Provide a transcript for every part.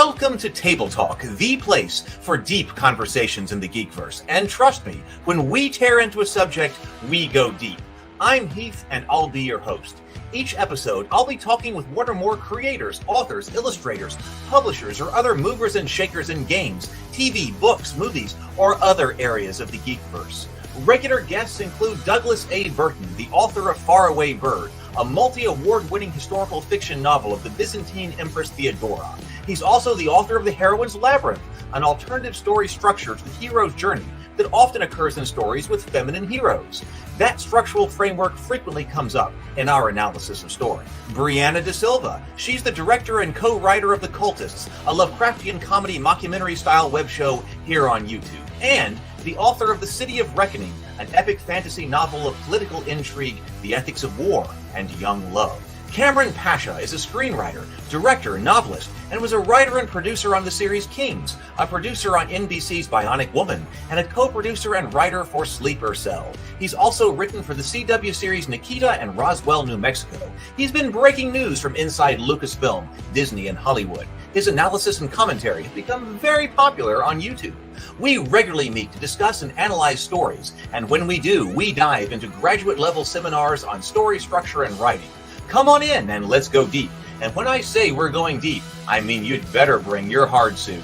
Welcome to Table Talk, the place for deep conversations in the Geekverse. And trust me, when we tear into a subject, we go deep. I'm Heath, and I'll be your host. Each episode, I'll be talking with one or more creators, authors, illustrators, publishers, or other movers and shakers in games, TV, books, movies, or other areas of the Geekverse. Regular guests include Douglas A. Burton, the author of Faraway Bird, a multi-award-winning historical fiction novel of the Byzantine Empress Theodora. He's also the author of The Heroine's Labyrinth, an alternative story structure to the hero's journey that often occurs in stories with feminine heroes. That structural framework frequently comes up in our analysis of story. Brianna De Silva, she's the director and co-writer of The Cultists, a Lovecraftian comedy mockumentary-style web show here on YouTube, and the author of The City of Reckoning, an epic fantasy novel of political intrigue, the ethics of war, and young love. Kamran Pasha is a screenwriter, director, novelist, and was a writer and producer on the series Kings, a producer on NBC's Bionic Woman, and a co-producer and writer for Sleeper Cell. He's also written for the CW series Nikita and Roswell, New Mexico. He's been breaking news from inside Lucasfilm, Disney, and Hollywood. His analysis and commentary have become very popular on YouTube. We regularly meet to discuss and analyze stories, and when we do, we dive into graduate-level seminars on story structure and writing. Come on in and let's go deep. And when I say we're going deep, I mean you'd better bring your hard suit.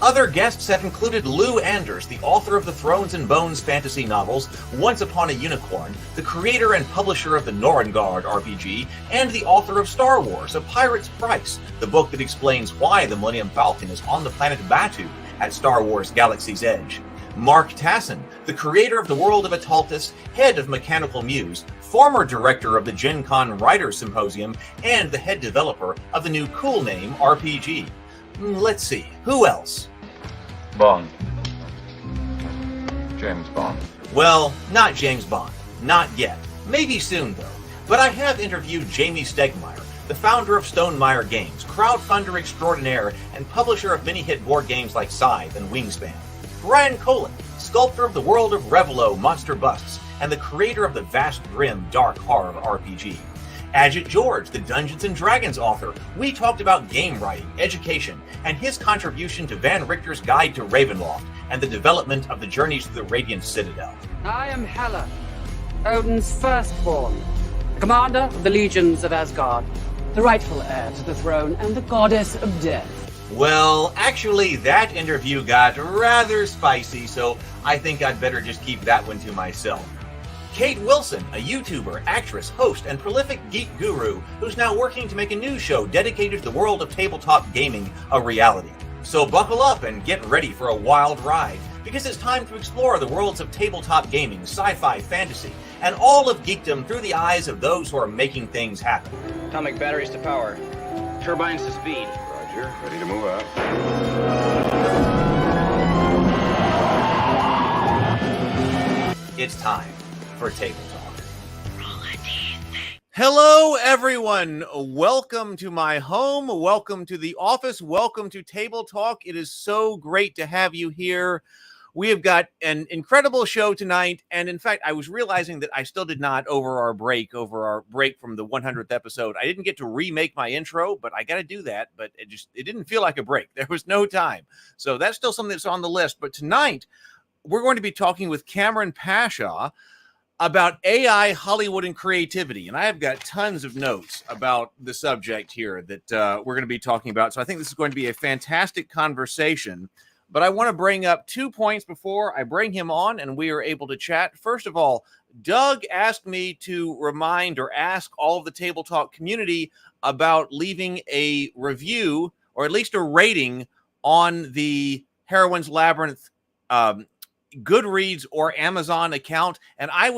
Other guests have included Lou Anders, the author of the Thrones and Bones fantasy novels Once Upon a Unicorn, the creator and publisher of the Norengard RPG, and the author of Star Wars, A Pirate's Price, the book that explains why the Millennium Falcon is on the planet Batu at Star Wars Galaxy's Edge. Mark Tassin, the creator of the World of Ataltis, head of Mechanical Muse, former director of the Gen Con Writers Symposium, and the head developer of the new Cool Name RPG. Let's see, who else? Bond. James Bond. Well, not James Bond. Not yet. Maybe soon, though. But I have interviewed Jamie Stegmaier, the founder of Stonemaier Games, crowdfunder extraordinaire, and publisher of many hit board games like Scythe and Wingspan. Brian Colin, sculptor of the world of Revelo Monster Busts, and the creator of the vast grim dark horror RPG. Ajit George, the Dungeons & Dragons author. We talked about game writing, education, and his contribution to Van Richter's Guide to Ravenloft, and the development of the Journeys to the Radiant Citadel. I am Hela, Odin's firstborn, the commander of the legions of Asgard, the rightful heir to the throne, and the goddess of death. Well, actually, that interview got rather spicy, so I think I'd better just keep that one to myself. Kate Wilson, a YouTuber, actress, host, and prolific geek guru who's now working to make a new show dedicated to the world of tabletop gaming a reality. So buckle up and get ready for a wild ride, because it's time to explore the worlds of tabletop gaming, sci-fi, fantasy, and all of geekdom through the eyes of those who are making things happen. Atomic batteries to power. Turbines to speed. Roger, ready to move out. It's time for Table Talk. Hello, everyone. Welcome to my home. Welcome to the office. Welcome to Table Talk. It is so great to have you here. We have got an incredible show tonight. And in fact, I was realizing that I still did not, over our break from the 100th episode, I didn't get to remake my intro, but I got to do that. But it didn't feel like a break. There was no time. So that's still something that's on the list. But tonight, we're going to be talking with Kamran Pasha about AI, Hollywood, and creativity. And I have got tons of notes about the subject here that we're going to be talking about. So I think this is going to be a fantastic conversation. But I want to bring up 2 points before I bring him on and we are able to chat. First of all, Doug asked me to remind or ask all of the Table Talk community about leaving a review or at least a rating on the Heroine's Labyrinth Goodreads or Amazon account. And I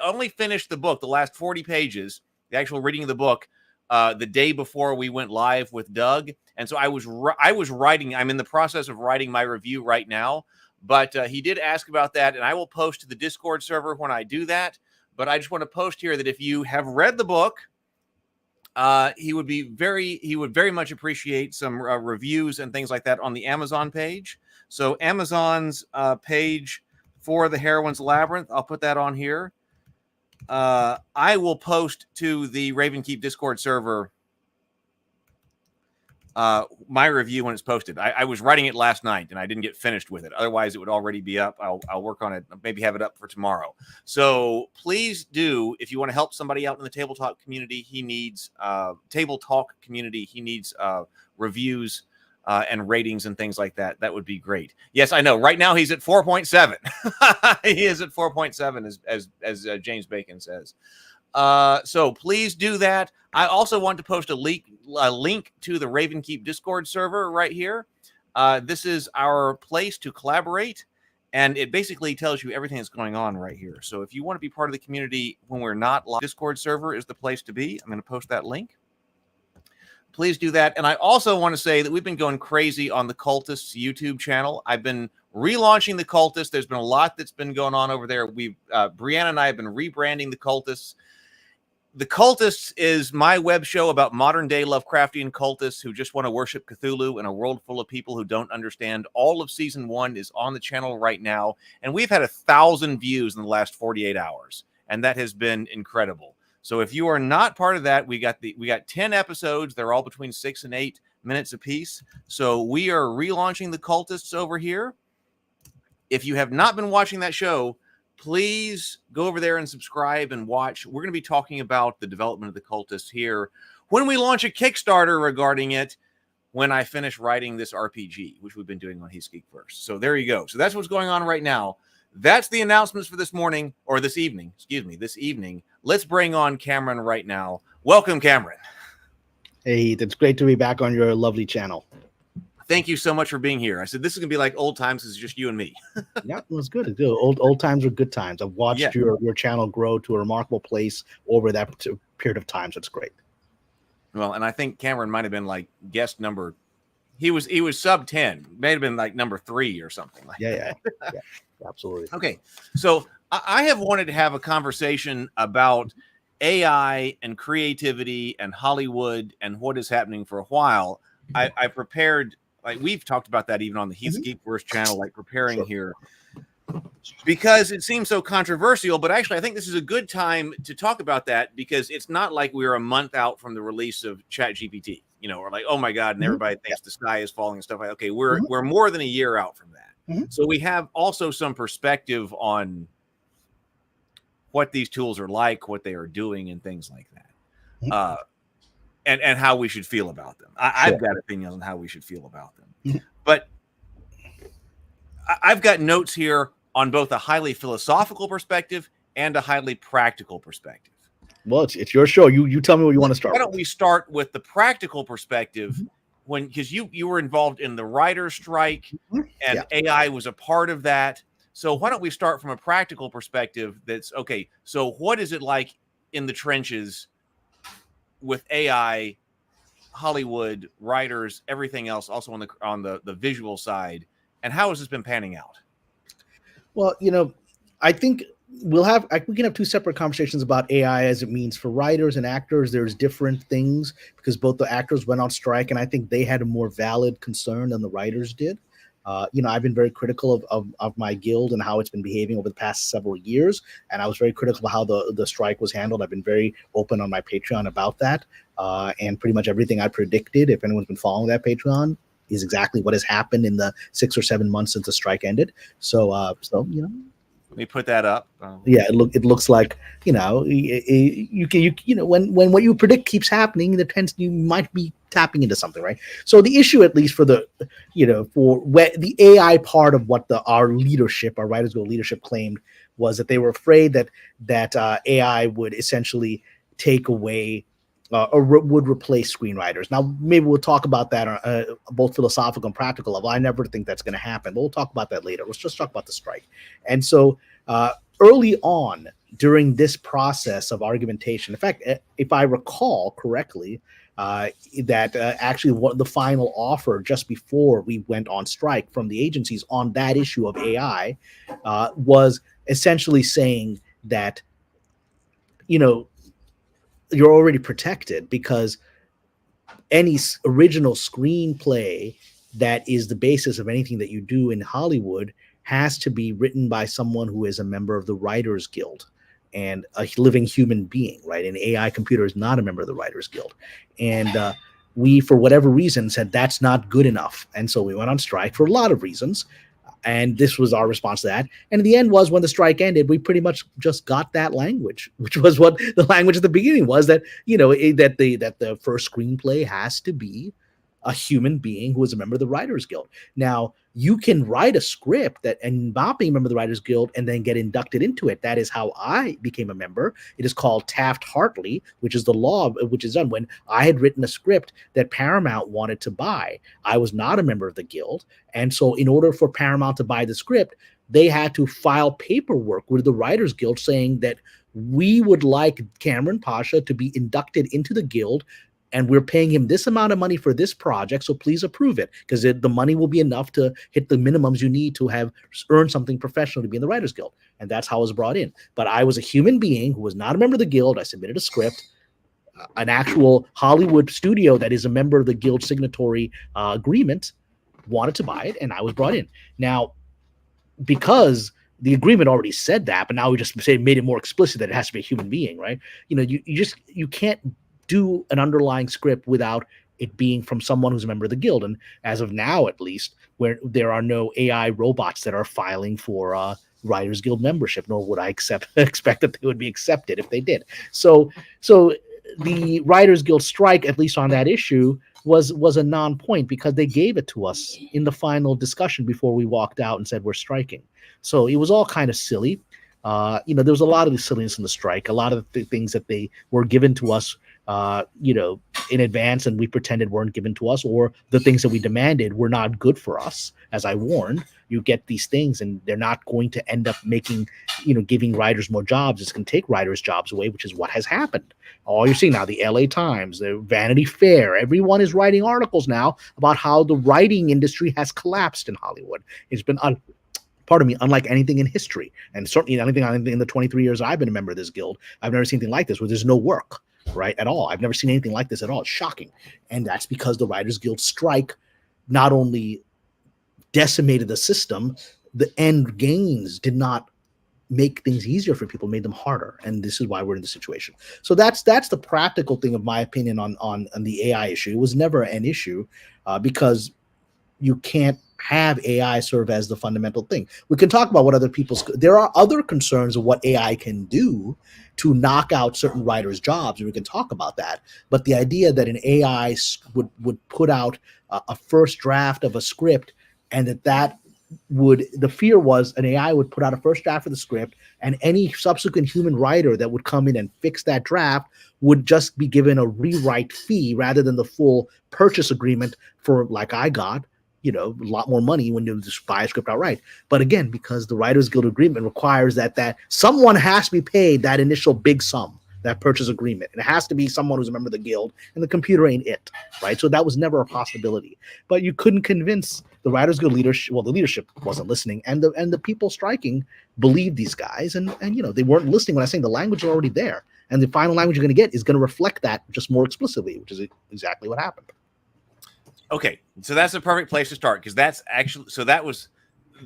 only finished the book, the last 40 pages, the actual reading of the book, the day before we went live with Doug. And so I was writing, I'm in the process of writing my review right now, but he did ask about that, and I will post to the Discord server when I do that. But I just want to post here that if you have read the book, he would very much appreciate some reviews and things like that on the Amazon page. So Amazon's page for the Heroine's Labyrinth, I'll put that on here. I will post to the Ravenkeep Discord server my review when it's posted. I was writing it last night and I didn't get finished with it. Otherwise, it would already be up. I'll work on it. Maybe have it up for tomorrow. So please do, if you want to help somebody out in the Table Talk community, he needs reviews and ratings and things like that. That would be great. Yes, I know. Right now he's at 4.7. He is at 4.7, as James Bacon says. So please do that. I also want to post a link to the Ravenkeep Discord server right here. This is our place to collaborate, and it basically tells you everything that's going on right here. So if you want to be part of the community when we're not live, Discord server is the place to be. I'm going to post that link. Please do that. And I also want to say that we've been going crazy on the Cultists YouTube channel. I've been relaunching the Cultists. There's been a lot that's been going on over there. Brianna and I have been rebranding the Cultists. The Cultists is my web show about modern-day Lovecraftian cultists who just want to worship Cthulhu in a world full of people who don't understand. All of Season 1 is on the channel right now, and we've had 1,000 views in the last 48 hours, and that has been incredible. So if you are not part of that, we got 10 episodes. They're all between 6 and 8 minutes apiece. So we are relaunching the Cultists over here. If you have not been watching that show, please go over there and subscribe and watch. We're going to be talking about the development of the Cultists here when we launch a Kickstarter regarding it when I finish writing this RPG, which we've been doing on Heath's Geekverse. So there you go. So that's what's going on right now. That's the announcements for this morning, or this evening. Excuse me, this evening. Let's bring on Kamran right now. Welcome, Kamran. Hey, it's great to be back on your lovely channel. Thank you so much for being here. I said this is gonna be like old times. It's just you and me. Yeah, it was good. It's good. Old times are good times. I've watched your channel grow to a remarkable place over that period of time. So it's great. Well, and I think Kamran might have been like guest number. He was sub 10. May have been like number 3 or something. Like yeah, absolutely. Okay, so I have wanted to have a conversation about AI and creativity and Hollywood and what is happening for a while. I prepared. Like we've talked about that even on the Heath's Geekverse channel, like preparing here, because it seems so controversial. But actually, I think this is a good time to talk about that because it's not like we're a month out from the release of ChatGPT. You know, we're like, oh my God, and everybody thinks the sky is falling and stuff like that. Okay, we're more than a year out from that. So we have also some perspective on what these tools are like, what they are doing, and things like that. And how we should feel about them. I've got opinions on how we should feel about them. But I've got notes here on both a highly philosophical perspective and a highly practical perspective. Well, it's your show. You tell me what you want to start. Why don't we start with the practical perspective? Because you were involved in the writer's strike, and AI was a part of that. So why don't we start from a practical perspective? That's okay. So what is it like in the trenches with AI, Hollywood, writers, everything else, also on the visual side, and how has this been panning out? Well, I think we can have 2 separate conversations about AI as it means for writers and actors. There's different things because both the actors went on strike, and I think they had a more valid concern than the writers did. I've been very critical of my guild and how it's been behaving over the past several years. And I was very critical of how the strike was handled. I've been very open on my Patreon about that. And pretty much everything I predicted, if anyone's been following that Patreon, is exactly what has happened in the 6 or 7 months since the strike ended. So Let me put that up. Yeah, it looks like when what you predict keeps happening, you might be tapping into something, right? So the issue, at least for the AI part of what our Writers Guild leadership claimed, was that they were afraid that AI would essentially take away would replace screenwriters. Now, maybe we'll talk about that on both philosophical and practical level. I never think that's going to happen, but we'll talk about that later. Let's just talk about the strike. And so early on during this process of argumentation, in fact, if I recall correctly, that actually what the final offer just before we went on strike from the agencies on that issue of AI was essentially saying that, you're already protected because any original screenplay that is the basis of anything that you do in Hollywood has to be written by someone who is a member of the Writers Guild and a living human being, right? An AI computer is not a member of the Writers Guild. And we, for whatever reason, said that's not good enough. And so we went on strike for a lot of reasons. And this was our response to that. And in the end was when the strike ended, we pretty much just got that language, which was what the language at the beginning was, that, that the first screenplay has to be a human being who is a member of the Writers Guild. Now, you can write a script and not being a member of the Writers Guild and then get inducted into it. That is how I became a member. It is called Taft-Hartley, which is the law, which is done when I had written a script that Paramount wanted to buy. I was not a member of the Guild. And so in order for Paramount to buy the script, they had to file paperwork with the Writers Guild saying that we would like Kamran Pasha to be inducted into the Guild, and we're paying him this amount of money for this project, so please approve it, because the money will be enough to hit the minimums you need to have earned something professional to be in the Writers Guild. And that's how I was brought in. But I was a human being who was not a member of the Guild. I submitted a script. An actual Hollywood studio that is a member of the Guild signatory agreement wanted to buy it, and I was brought in. Now, because the agreement already said that, but now we just made it more explicit that it has to be a human being, right? You can't do an underlying script without it being from someone who's a member of the Guild. And as of now, at least, where there are no AI robots that are filing for Writers Guild membership, nor would I expect that they would be accepted if they did. So the Writers Guild strike, at least on that issue, was a non-point because they gave it to us in the final discussion before we walked out and said we're striking. So it was all kind of silly. There was a lot of the silliness in the strike, a lot of the things that they were given to us in advance and we pretended weren't given to us, or the things that we demanded were not good for us. As I warned, you get these things and they're not going to end up giving writers more jobs. It's going to take writers' jobs away, which is what has happened. All you're seeing now, the LA Times, the Vanity Fair, everyone is writing articles now about how the writing industry has collapsed in Hollywood. It's been unlike anything in history, and certainly anything in the 23 years I've been a member of this guild. I've never seen anything like this where there's no work, right, at all. I've never seen anything like this at all. It's shocking. And that's because the Writers Guild strike not only decimated the system, the end gains did not make things easier for people, made them harder. And this is why we're in the situation. So that's the practical thing, of my opinion, on the AI issue. It was never an issue because you can't have AI serve as the fundamental thing. We can talk about what there are other concerns of what AI can do to knock out certain writers' jobs, and we can talk about that. But the idea that an AI would put out a first draft of a script, and the fear was an AI would put out a first draft of the script, and any subsequent human writer that would come in and fix that draft would just be given a rewrite fee rather than the full purchase agreement for, like I got, a lot more money when you just buy a script outright. But again, because the Writers Guild agreement requires that someone has to be paid that initial big sum, that purchase agreement. And it has to be someone who's a member of the guild, and the computer ain't it, right? So that was never a possibility. But you couldn't convince the Writers Guild leadership. Well, the leadership wasn't listening, and the people striking believed these guys, and they weren't listening when I was saying the language is already there. And the final language you're going to get is going to reflect that just more explicitly, which is exactly what happened. Okay, so that's a perfect place to start, because that was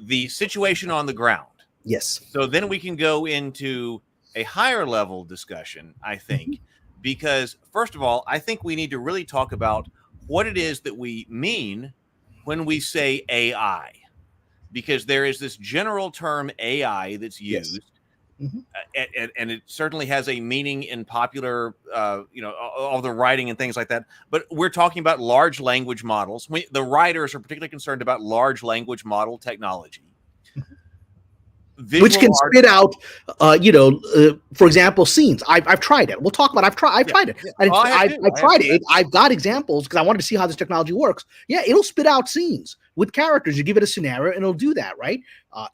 the situation on the ground. Yes. So then we can go into a higher level discussion, I think, because first of all, I think we need to really talk about what it is that we mean when we say AI, because there is this general term AI that's used. Yes. And it certainly has a meaning in popular, all the writing and things like that. But we're talking about large language models. The writers are particularly concerned about large language model technology, which can spit out, for example, scenes. I've tried it. We'll talk about. I've tried it. Yeah. I've tried it. I've got examples because I wanted to see how this technology works. Yeah, it'll spit out scenes with characters. You give it a scenario, and it'll do that. Right?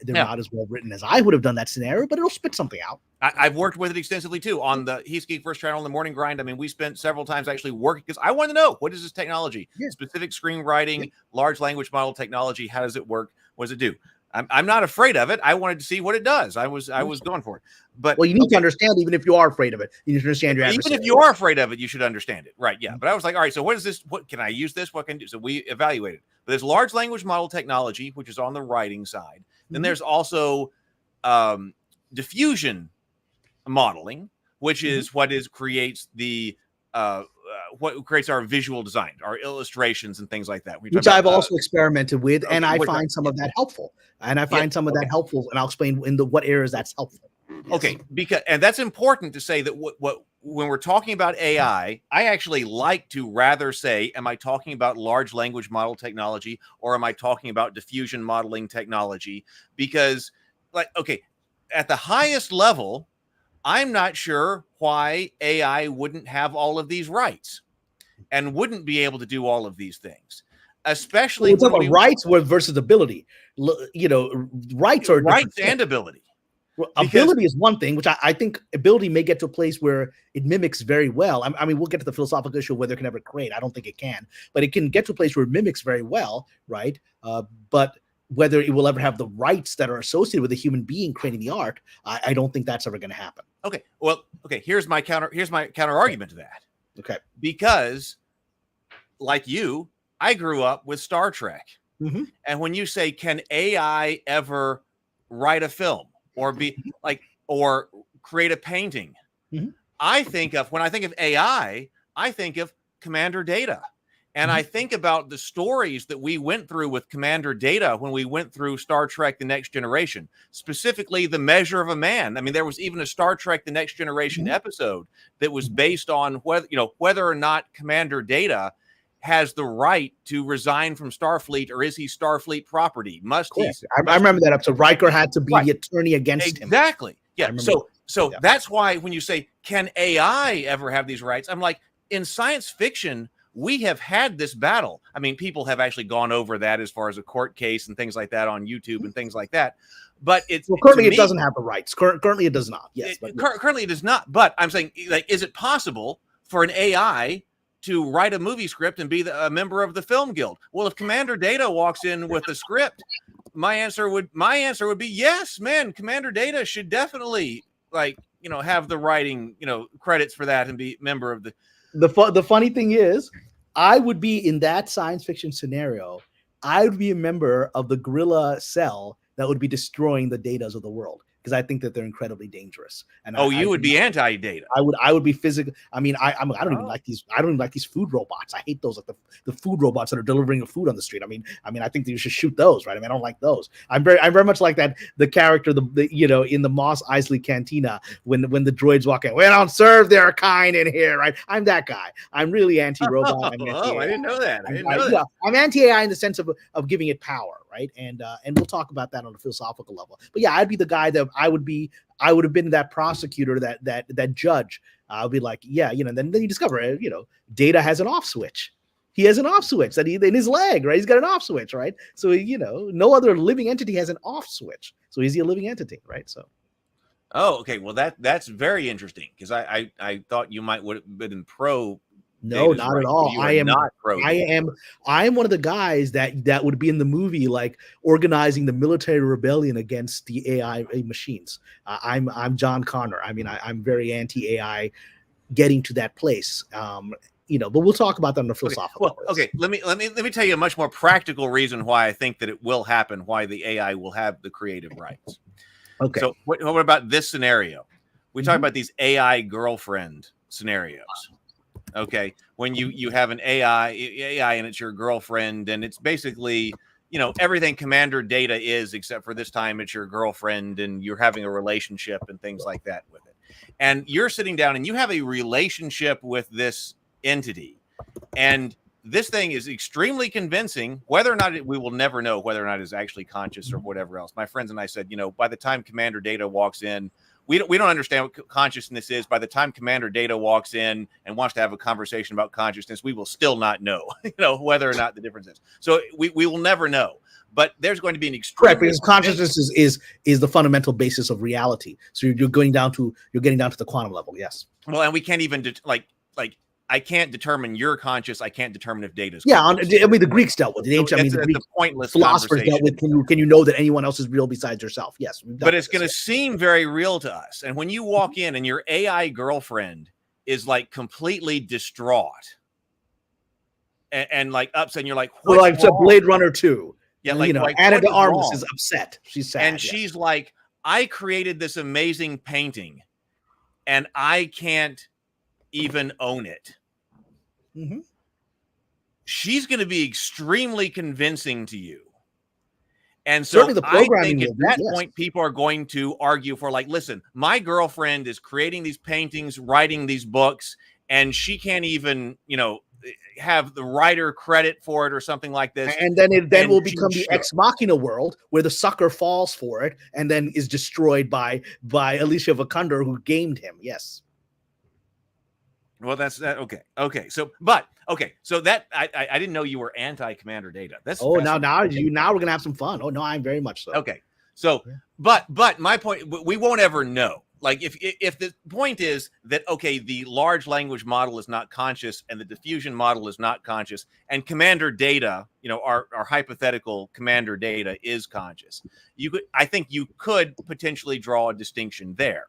They're not as well written as I would have done that scenario, but it'll spit something out. I've worked with it extensively too on the He's Geek First channel in the Morning Grind. I mean, we spent several times actually working because I wanted to know, what is this technology? Yeah. Specific screenwriting, large language model technology. How does it work? What does it do? I'm not afraid of it. I wanted to see what it does. I was going for it. But you need to understand, even if you are afraid of it, you need to understand your adversary. Even if you are afraid of it, you should understand it. Right. Yeah. But I was like, all right, so what is this? What can I use this? What can I do? So we evaluated. But there's large language model technology, which is on the writing side. Then there's also diffusion modeling, which is what creates the what creates our visual design, our illustrations and things like that. Which I've also experimented with, and I find some of that helpful. And I find some of that helpful, and I'll explain in what areas that's helpful. Okay, and that's important to say that when we're talking about AI, I actually like to rather say, am I talking about large language model technology, or am I talking about diffusion modeling technology? Because, like, okay, at the highest level, I'm not sure why AI wouldn't have all of these rights and wouldn't be able to do all of these things, especially when rights versus ability. Rights are rights and ability. Well, ability is one thing, which I think ability may get to a place where it mimics very well. I mean, we'll get to the philosophical issue of whether it can ever create. I don't think it can, but it can get to a place where it mimics very well, right? But whether it will ever have the rights that are associated with a human being creating the art, I don't think that's ever going to happen. Okay, well, here's my counter argument to that. Okay, because like you, I grew up with Star Trek, and when you say, can AI ever write a film? Or or create a painting. When I think of AI, I think of Commander Data. And I think about the stories that we went through with Commander Data when we went through Star Trek The Next Generation, specifically The Measure of a Man. I mean, there was even a Star Trek The Next Generation episode that was based on whether or not Commander Data has the right to resign from Starfleet, or is he Starfleet property? I remember that episode. Riker had to be the attorney against him. Exactly. Yeah. So that's why when you say, can AI ever have these rights? I'm like, in science fiction, we have had this battle. I mean, people have actually gone over that as far as a court case and things like that on YouTube and things like that. But currently it doesn't have the rights. Currently it does not. Yes. Currently it does not. But I'm saying, like, is it possible for an AI to write a movie script and be a member of the Film Guild? Well, if Commander Data walks in with a script, my answer would be yes, man. Commander Data should definitely have the writing, credits for that and be member of the. The funny thing is, I would be in that science fiction scenario. I would be a member of the guerrilla cell that would be destroying the datas of the world, because I think that they're incredibly dangerous. And you would be anti-data. I would be physical. I mean, I don't even like these. I don't even like these food robots. I hate those, like the food robots that are delivering the food on the street. I mean, I think that you should shoot those, right? I mean, I don't like those. I'm very much like that. The character, in the Mos Eisley Cantina, when the droids walk in, we don't serve their kind in here, right? I'm that guy. I'm really anti-robot. I didn't know that. I'm anti-AI in the sense of giving it power, right? And we'll talk about that on a philosophical level. But yeah, I'd be the guy that I would have been that prosecutor, that judge. I'll be like, yeah, and then you discover, Data has an off switch. He has an off switch that in his leg, right? He's got an off switch, right? So, no other living entity has an off switch. So is he a living entity, right? So. Oh, okay. Well, that's very interesting, because I thought you would have been pro. No, not at all. I am not pro. I am one of the guys that would be in the movie, like organizing the military rebellion against the AI machines. I'm John Connor. I mean, I'm very anti-AI, getting to that place. But we'll talk about that on the philosophical. Okay. Let me tell you a much more practical reason why I think that it will happen. Why the AI will have the creative rights. Okay. So what about this scenario? We talk about these AI girlfriend scenarios. Okay, when you have an AI and it's your girlfriend, and it's basically, everything Commander Data is, except for this time it's your girlfriend, and you're having a relationship and things like that with it. And you're sitting down and you have a relationship with this entity, and this thing is extremely convincing. Whether or not we will never know whether or not it's actually conscious or whatever else. My friends and I said, by the time Commander Data walks in, we don't understand what consciousness is. By the time Commander Data walks in and wants to have a conversation about consciousness, we will still not know, whether or not the difference is. So we will never know. But there's going to be an extreme. Correct, because consciousness is the fundamental basis of reality. So you're getting down to the quantum level. Yes. Well, and we can't even I can't determine you're conscious. I can't determine if Data's conscious. I mean, the Greeks dealt with it. The pointless philosophers dealt with, can you know that anyone else is real besides yourself? Yes. But it's going to seem very real to us. And when you walk in and your AI girlfriend is like completely distraught and like upset, and you're like, well, like Blade Runner 2. Yeah, Anna de Armas is upset. She's sad. And she's like, I created this amazing painting and I can't even own it. Mm-hmm. she's going to be extremely convincing to you. And so Certainly the I programming think at will be, that yes. point, people are going to argue for, like, listen, my girlfriend is creating these paintings, writing these books, and she can't even, have the writer credit for it or something like this. And then it will she become the should. ex machina world where the sucker falls for it and then is destroyed by Alicia Vikander, who gamed him. Yes. Well, that's that. Okay. So that I didn't know you were anti-Commander Data. That's now we're gonna have some fun. Oh no, I'm very much so. Okay. So, but my point, we won't ever know. Like if the point is that, okay, the large language model is not conscious and the diffusion model is not conscious, and Commander Data, our hypothetical Commander Data is conscious. I think you could potentially draw a distinction there.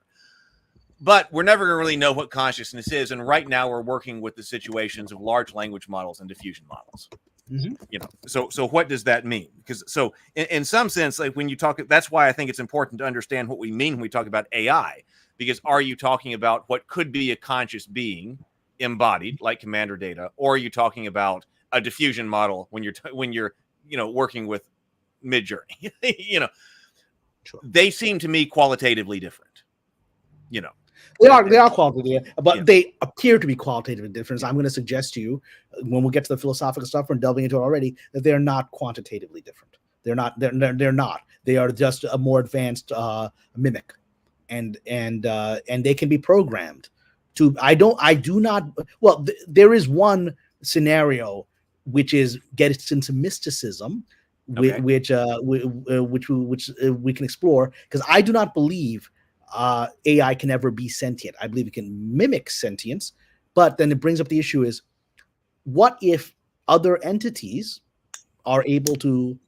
But we're never going to really know what consciousness is. And right now we're working with the situations of large language models and diffusion models. Mm-hmm. So what does that mean? Because in some sense, like when you talk, that's why I think it's important to understand what we mean when we talk about AI, because are you talking about what could be a conscious being embodied like Commander Data, or are you talking about a diffusion model when you're working with Midjourney? Sure. They seem to me qualitatively different. They are qualitative, but they appear to be qualitative difference. I'm going to suggest to you, when we get to the philosophical stuff, we're delving into it already, that they're not quantitatively different. They're not. They are just a more advanced mimic, and they can be programmed to. There is one scenario which gets into mysticism, okay, which we can explore, because I do not believe AI can ever be sentient. I believe it can mimic sentience, but then it brings up the issue is, what if other entities are able to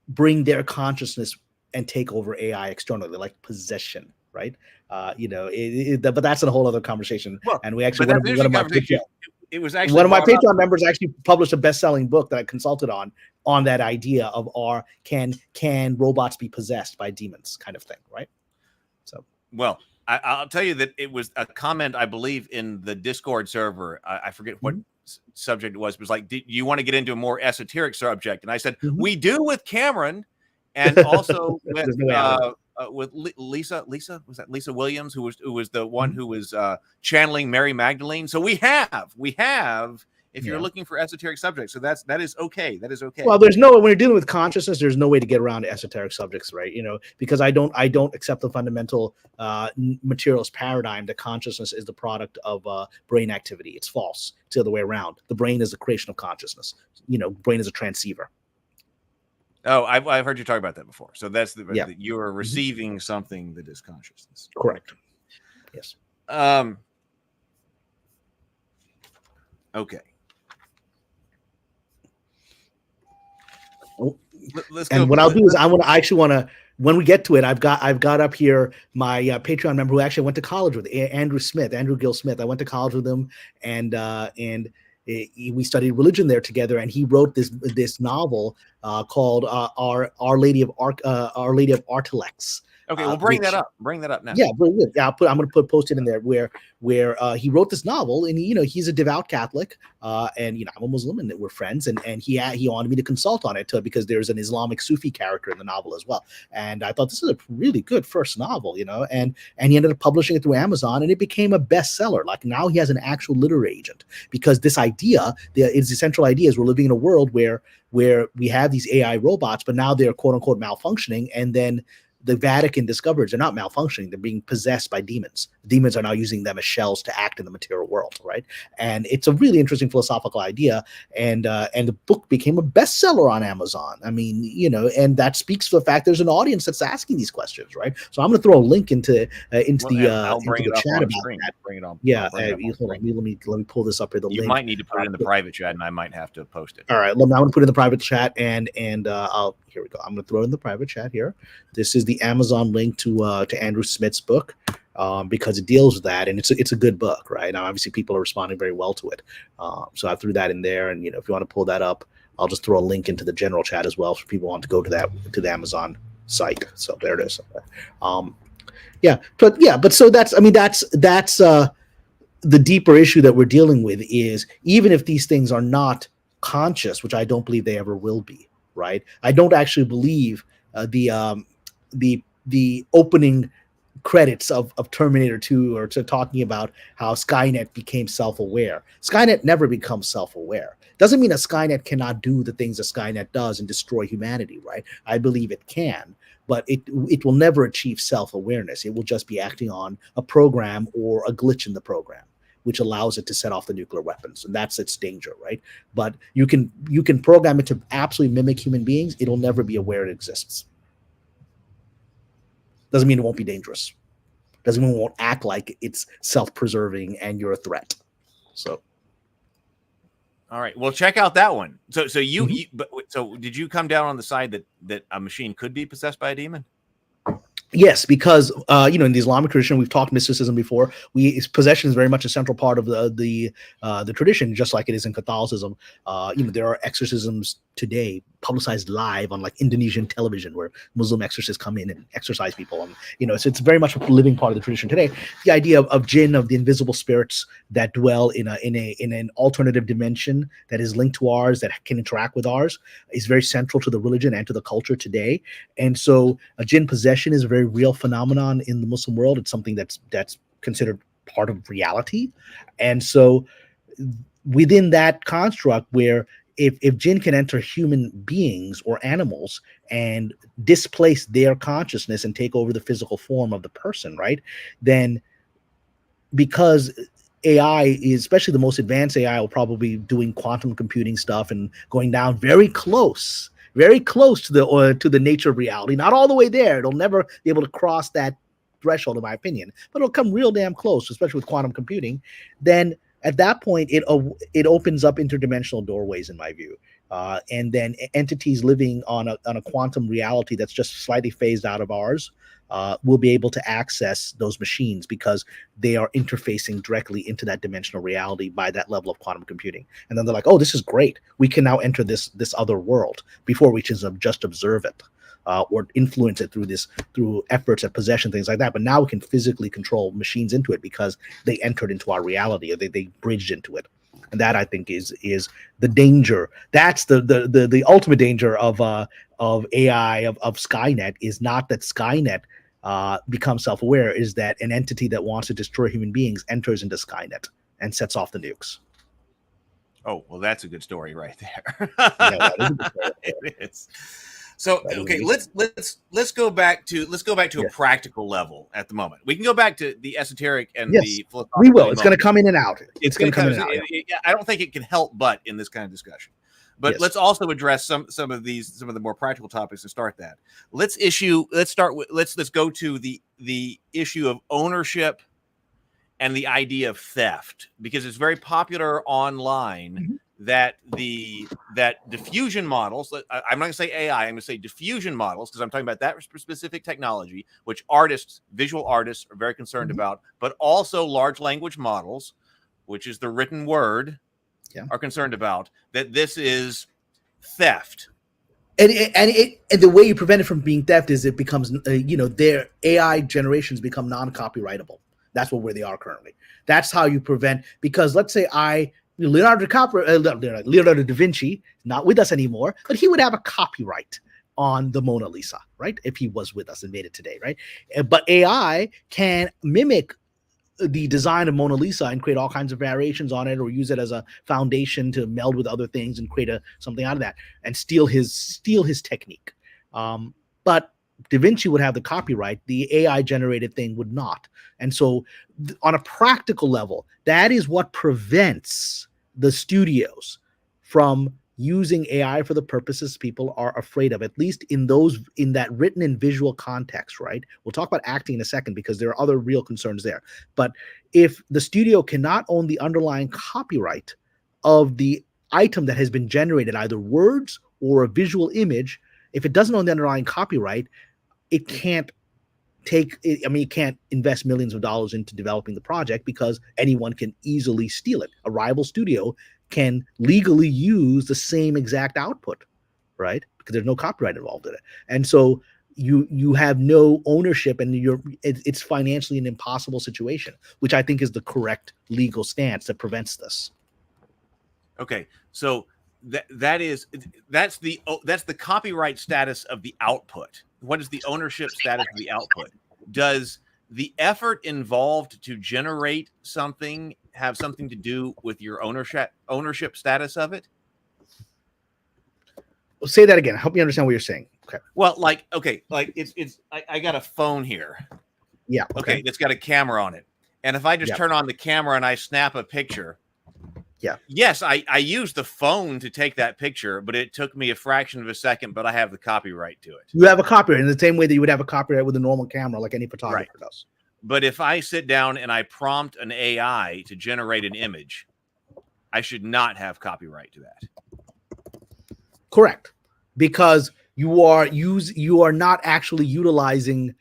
bring their consciousness and take over AI externally, like possession, right? But that's a whole other conversation. Well, and we actually, one of my Patreon members actually published a best-selling book that I consulted on that idea of can robots be possessed by demons, kind of thing, right? Well, I'll tell you that it was a comment, I believe, in the Discord server. I forget what subject it was. It was like, do you want to get into a more esoteric subject? And I said, we do with Cameron, and also with Lisa. Was that Lisa Williams, who was the one who was channeling Mary Magdalene? So we have. If you're looking for esoteric subjects, so that is okay. That is okay. Well, when you're dealing with consciousness, there's no way to get around esoteric subjects, right? Because I don't accept the fundamental materialist paradigm that consciousness is the product of brain activity. It's false. It's the other way around. The brain is the creation of consciousness. Brain is a transceiver. Oh, I've heard you talk about that before. So that's you are receiving something that is consciousness. Correct. Yes. Okay. Let's go. And what I'll do is when we get to it, I've got up here my Patreon member who actually went to college with Andrew Gill Smith. I went to college with him, and we studied religion there together. And he wrote this novel called Our Lady of Artilex. Okay, we'll bring that up. Bring that up now. Yeah, I'm going to post it in there where he wrote this novel, and he's a devout Catholic, and I'm a Muslim, and we're friends, and he wanted me to consult on it because there's an Islamic Sufi character in the novel as well, and I thought this is a really good first novel, and he ended up publishing it through Amazon, and it became a bestseller. Like now he has an actual literary agent, because this idea, the central idea is we're living in a world where we have these AI robots, but now they're quote unquote malfunctioning, and then the Vatican discovers they're not malfunctioning. They're being possessed by demons. The demons are now using them as shells to act in the material world, right? And it's a really interesting philosophical idea. And the book became a bestseller on Amazon. I mean, and that speaks to the fact there's an audience that's asking these questions, right? So I'm going to throw a link into the chat about that. Bring it on. Yeah, let me pull this up here. You might need to put it in the private chat, and I might have to post it. All right, I'm going to put it in the private chat, and here we go. I'm going to throw it in the private chat here. This is the Amazon link to Andrew Smith's book, because it deals with that, and it's a good book, right? Now, obviously, people are responding very well to it, so I threw that in there. And if you want to pull that up, I'll just throw a link into the general chat as well, for people who want to go to the Amazon site. So there it is. But so that's the deeper issue that we're dealing with is, even if these things are not conscious, which I don't believe they ever will be, right? I don't actually believe the opening credits of Terminator 2 or to talking about how Skynet became self-aware. Skynet never becomes self-aware. Doesn't mean that Skynet cannot do the things that Skynet does and destroy humanity, right? I believe it can, but it will never achieve self-awareness. It will just be acting on a program or a glitch in the program, which allows it to set off the nuclear weapons, and that's its danger, right? But you can program it to absolutely mimic human beings. It'll never be aware it exists. Doesn't mean it won't be dangerous. Doesn't mean it won't act like it's self-preserving and you're a threat. So, all right. Well, check out that one. So did you come down on the side that a machine could be possessed by a demon? Yes, because in the Islamic tradition, we've talked mysticism before. Possession is very much a central part of the tradition, just like it is in Catholicism. There are exorcisms today publicized live on like Indonesian television, where Muslim exorcists come in and exorcise people, and so it's very much a living part of the tradition today. The idea of jinn, of the invisible spirits that dwell in an alternative dimension that is linked to ours, that can interact with ours, is very central to the religion and to the culture today. And so a jinn possession is a very real phenomenon in the Muslim world. It's something that's considered part of reality. And so within that construct, where if jinn can enter human beings or animals and displace their consciousness and take over the physical form of the person, right, then because AI is, especially the most advanced AI, will probably be doing quantum computing stuff and going down very close to the nature of reality. Not all the way there. It'll never be able to cross that threshold, in my opinion, but it'll come real damn close, especially with quantum computing. Then at that point, it opens up interdimensional doorways, in my view. And then entities living on a quantum reality that's just slightly phased out of ours will be able to access those machines, because they are interfacing directly into that dimensional reality by that level of quantum computing. And then they're like, oh, this is great. We can now enter this other world. Before we just observe it or influence it through efforts at possession, things like that. But now we can physically control machines into it because they entered into our reality, or they bridged into it. And that, I think, is the danger. That's the ultimate danger of AI, of Skynet, is not that Skynet becomes self-aware, is that an entity that wants to destroy human beings enters into Skynet and sets off the nukes. Oh, well, that's a good story right there. Yeah, that is a good story. It is. So, okay, let's go back to a practical level at the moment. We can go back to the esoteric and the philosophical. We will. It's going to come in and out. It's going to come in and out. I don't think it can help but in this kind of discussion. But let's also address some of the more practical topics to start that. Let's go to the issue of ownership and the idea of theft, because it's very popular online that diffusion models, I'm not going to say AI, I'm going to say diffusion models, because I'm talking about that specific technology, which visual artists are very concerned about, but also large language models, which is the written word, are concerned about, that this is theft. And the way you prevent it from being theft is it becomes, their AI generations become non-copyrightable. That's where they are currently. That's how you prevent, because let's say Leonardo da Vinci, not with us anymore, but he would have a copyright on the Mona Lisa, right? If he was with us and made it today, right? But AI can mimic the design of Mona Lisa and create all kinds of variations on it, or use it as a foundation to meld with other things and create something out of that, and steal his technique. But Da Vinci would have the copyright. The AI generated thing would not. And so on a practical level, that is what prevents the studios from using AI for the purposes people are afraid of, at least in that written and visual context, right? We'll talk about acting in a second, because there are other real concerns there. But if the studio cannot own the underlying copyright of the item that has been generated, either words or a visual image, if it doesn't own the underlying copyright, it can't it can't invest millions of dollars into developing the project, because anyone can easily steal it. A rival studio can legally use the same exact output, right? Because there's no copyright involved in it. And so you have no ownership, and it's financially an impossible situation, which I think is the correct legal stance that prevents this. Okay, so that's the copyright status of the output. What is the ownership status of the output? Does the effort involved to generate something have something to do with your ownership status of it? Say that again. Help me understand what you're saying. Okay. Well, I got a phone here. Yeah. Okay. It's got a camera on it. And if I just turn on the camera and I snap a picture, yes, I used the phone to take that picture, but it took me a fraction of a second, but I have the copyright to it. You have a copyright in the same way that you would have a copyright with a normal camera, like any photographer does. But if I sit down and I prompt an AI to generate an image, I should not have copyright to that. Correct. Because you are not actually utilizing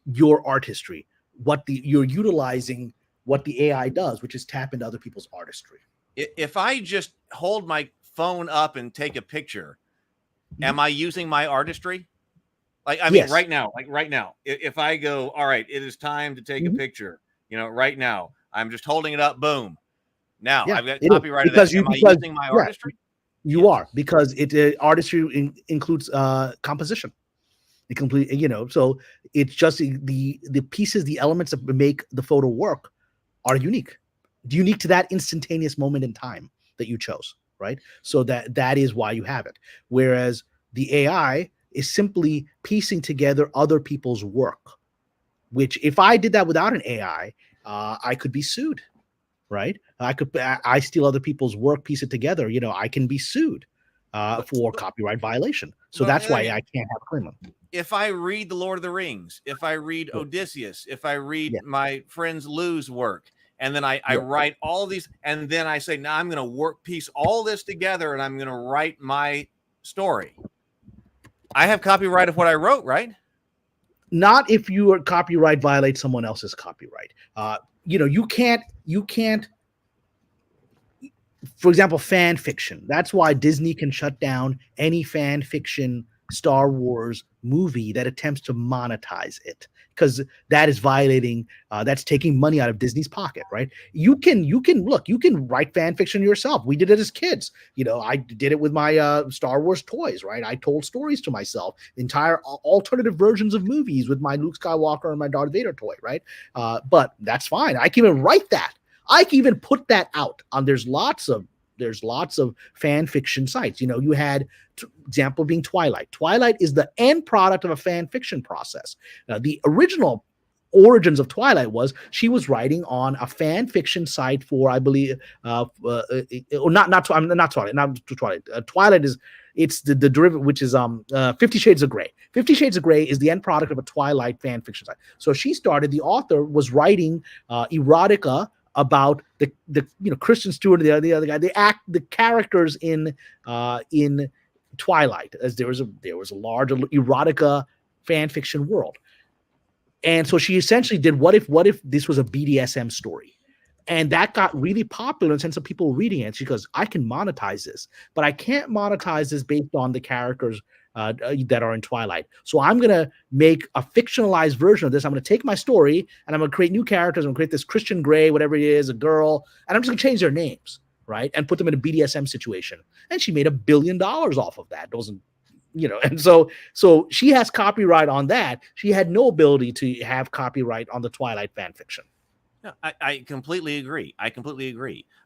your art history. You're utilizing what the AI does, which is tap into other people's artistry. If I just hold my phone up and take a picture, am I using my artistry? Yes. Right now, if I go, all right, it is time to take a picture, right now, I'm just holding it up, boom. Now I've got copyright of that. Am I using my artistry? You are, because artistry includes composition. It so it's just the pieces, the elements that make the photo work are unique to that instantaneous moment in time that you chose, right? So that is why you have it. Whereas the AI is simply piecing together other people's work, which if I did that without an AI, I could be sued. Right? I steal other people's work, piece it together. I can be sued for copyright violation. So that's why I can't have a claim on. If I read The Lord of the Rings, if I read Odysseus, if I read my friend's Lou's work, and then I write all these, and then I say, now I'm going to piece all this together, and I'm going to write my story. I have copyright of what I wrote, right? Not if your copyright violates someone else's copyright. You can't, for example, fan fiction. That's why Disney can shut down any fan fiction Star Wars movie that attempts to monetize it, because that is violating, that's taking money out of Disney's pocket, right? You can write fan fiction yourself. We did it as kids. I did it with my Star Wars toys, right? I told stories to myself, entire alternative versions of movies with my Luke Skywalker and my Darth Vader toy, right? But that's fine. I can even write that. I can even put that out on. There's lots of fan fiction sites. You had example being Twilight. Twilight is the end product of a fan fiction process. The original origins of Twilight was she was writing on a fan fiction site for, I believe, not Twilight. Twilight is the derivative, which is 50 Shades of Grey. 50 Shades of Grey is the end product of a Twilight fan fiction site. So the author was writing erotica about the Kristen Stewart and the other guy. The characters in Twilight, as there was a large erotica fan fiction world. And so she essentially did what if this was a BDSM story? And that got really popular in the sense of people reading it. She goes, I can monetize this, but I can't monetize this based on the characters that are in Twilight. So I'm going to make a fictionalized version of this. I'm going to take my story and I'm going to create new characters. I'm going to create this Christian Grey, whatever it is, a girl, and I'm just going to change their names, right? And put them in a BDSM situation. And she made $1 billion off of that. It wasn't, and so she has copyright on that. She had no ability to have copyright on the Twilight fan fiction. No, I completely agree.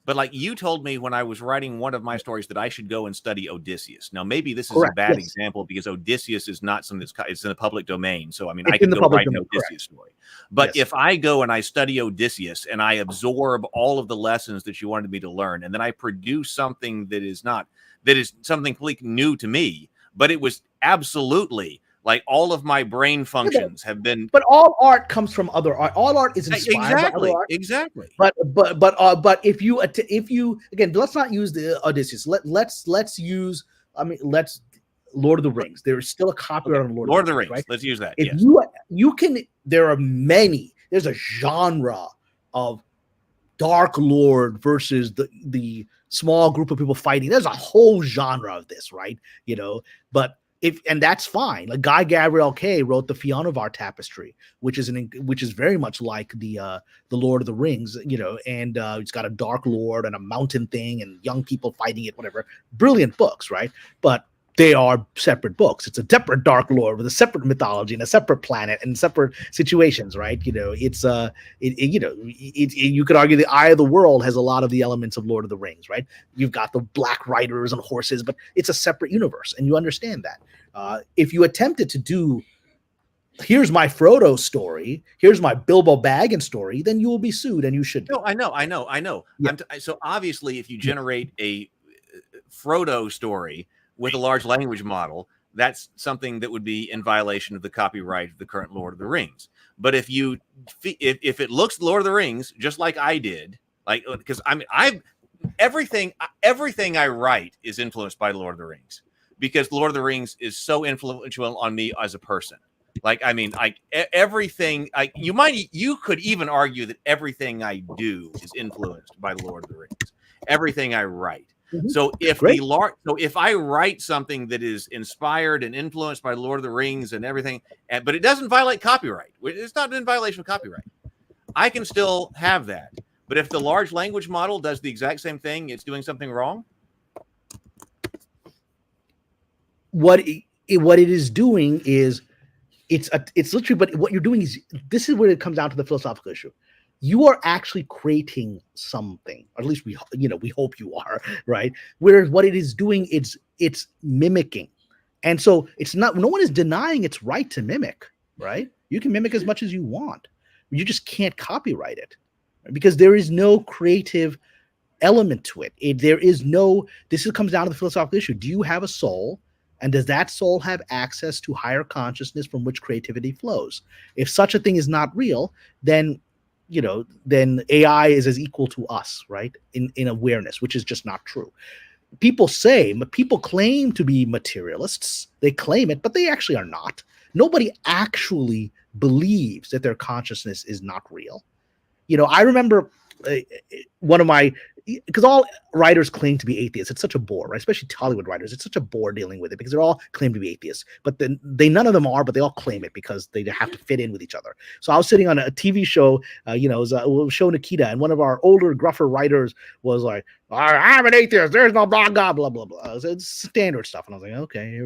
But like you told me when I was writing one of my stories that I should go and study Odysseus. Now, maybe this is a bad example because Odysseus is not something it's in the public domain. So, I mean, I can go write an Odysseus story. But if I go and I study Odysseus and I absorb all of the lessons that you wanted me to learn, and then I produce something that is something completely new to me, but it was absolutely like all of my brain functions have been. But all art comes from other art. All art is inspired by other art. Exactly. But if you again, let's not use the Odysseus. Let's use. Let's Lord of the Rings. There is still a copyright on Lord of the Rings. Right? Let's use that. If you can, there are many. There's a genre of Dark Lord versus the small group of people fighting. There's a whole genre of this, right? But And that's fine. Like Guy Gabriel Kay wrote the Fionavar Tapestry, which is very much like the Lord of the Rings, and it's got a dark lord and a mountain thing and young people fighting it, whatever. Brilliant books, right? But they are separate books. It's a separate dark lord with a separate mythology and a separate planet and separate situations, right? You could argue the Eye of the World has a lot of the elements of Lord of the Rings, right? You've got the black riders and horses, but it's a separate universe, and you understand that. If you attempted to do, here's my Frodo story, here's my Bilbo Baggins story, then you will be sued, and you should. No, I know. Yeah. So obviously, if you generate a Frodo story with a large language model, that's something that would be in violation of the copyright of the current Lord of the Rings. But if it looks Lord of the Rings, just like I did, like, because everything I write is influenced by Lord of the Rings, because Lord of the Rings is so influential on me as a person. Everything you could even argue that everything I do is influenced by the Lord of the Rings. Everything I write. Mm-hmm. So if I write something that is inspired and influenced by Lord of the Rings and everything, but it doesn't violate copyright, it's not in violation of copyright, I can still have that. But if the large language model does the exact same thing, it's doing something wrong. What it is doing is it's literally, but what you're doing is, this is where it comes down to the philosophical issue. You are actually creating something, or at least we hope you are, right? Whereas what it is doing, it's mimicking. And so no one is denying its right to mimic, right? You can mimic as much as you want. You just can't copyright it, right? Because there is no creative element to it. This comes down to the philosophical issue. Do you have a soul? And does that soul have access to higher consciousness from which creativity flows? If such a thing is not real, then AI is as equal to us, right? In awareness, which is just not true. People claim to be materialists. They claim it, but they actually are not. Nobody actually believes that their consciousness is not real. I remember because all writers claim to be atheists. It's such a bore, right? Especially Hollywood writers. It's such a bore dealing with it because they're all claim to be atheists, but then none of them are, but they all claim it because they have to fit in with each other. So I was sitting on a TV show, it was show Nikita, and one of our older, gruffer writers was like, "I'm an atheist. There's no blah blah blah blah blah." It's standard stuff, and I was like, "Okay."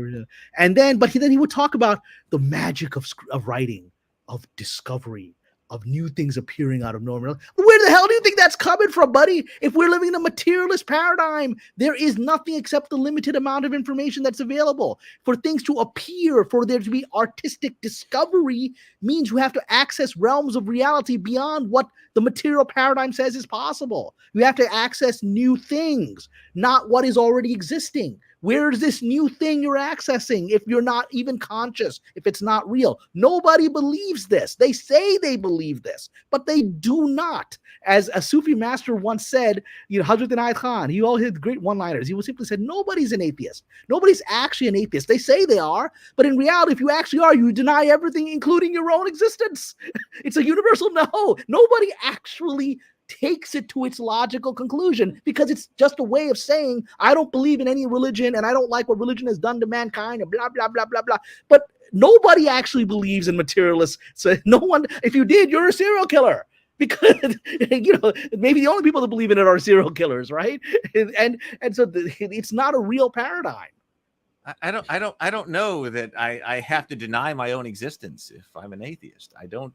And then he would talk about the magic of writing, of discovery, of new things appearing out of nowhere. Where the hell do you think that's coming from, buddy? If we're living in a materialist paradigm, there is nothing except the limited amount of information that's available. For things to appear, for there to be artistic discovery, means you have to access realms of reality beyond what the material paradigm says is possible. You have to access new things, not what is already existing. Where is this new thing you're accessing if you're not even conscious, if it's not real? Nobody believes this. They say they believe this, but they do not. As a Sufi master once said, Hazrat Inayat Khan, he all had great one-liners. He simply said, nobody's an atheist. Nobody's actually an atheist. They say they are, but in reality, if you actually are, you deny everything, including your own existence. It's a universal no. Nobody actually takes it to its logical conclusion because it's just a way of saying, I don't believe in any religion and I don't like what religion has done to mankind and blah, blah, blah, blah, blah. But nobody actually believes in materialists. So no one, if you did, you're a serial killer. Because maybe the only people that believe in it are serial killers, right? And so it's not a real paradigm. I don't know that I have to deny my own existence if I'm an atheist. I don't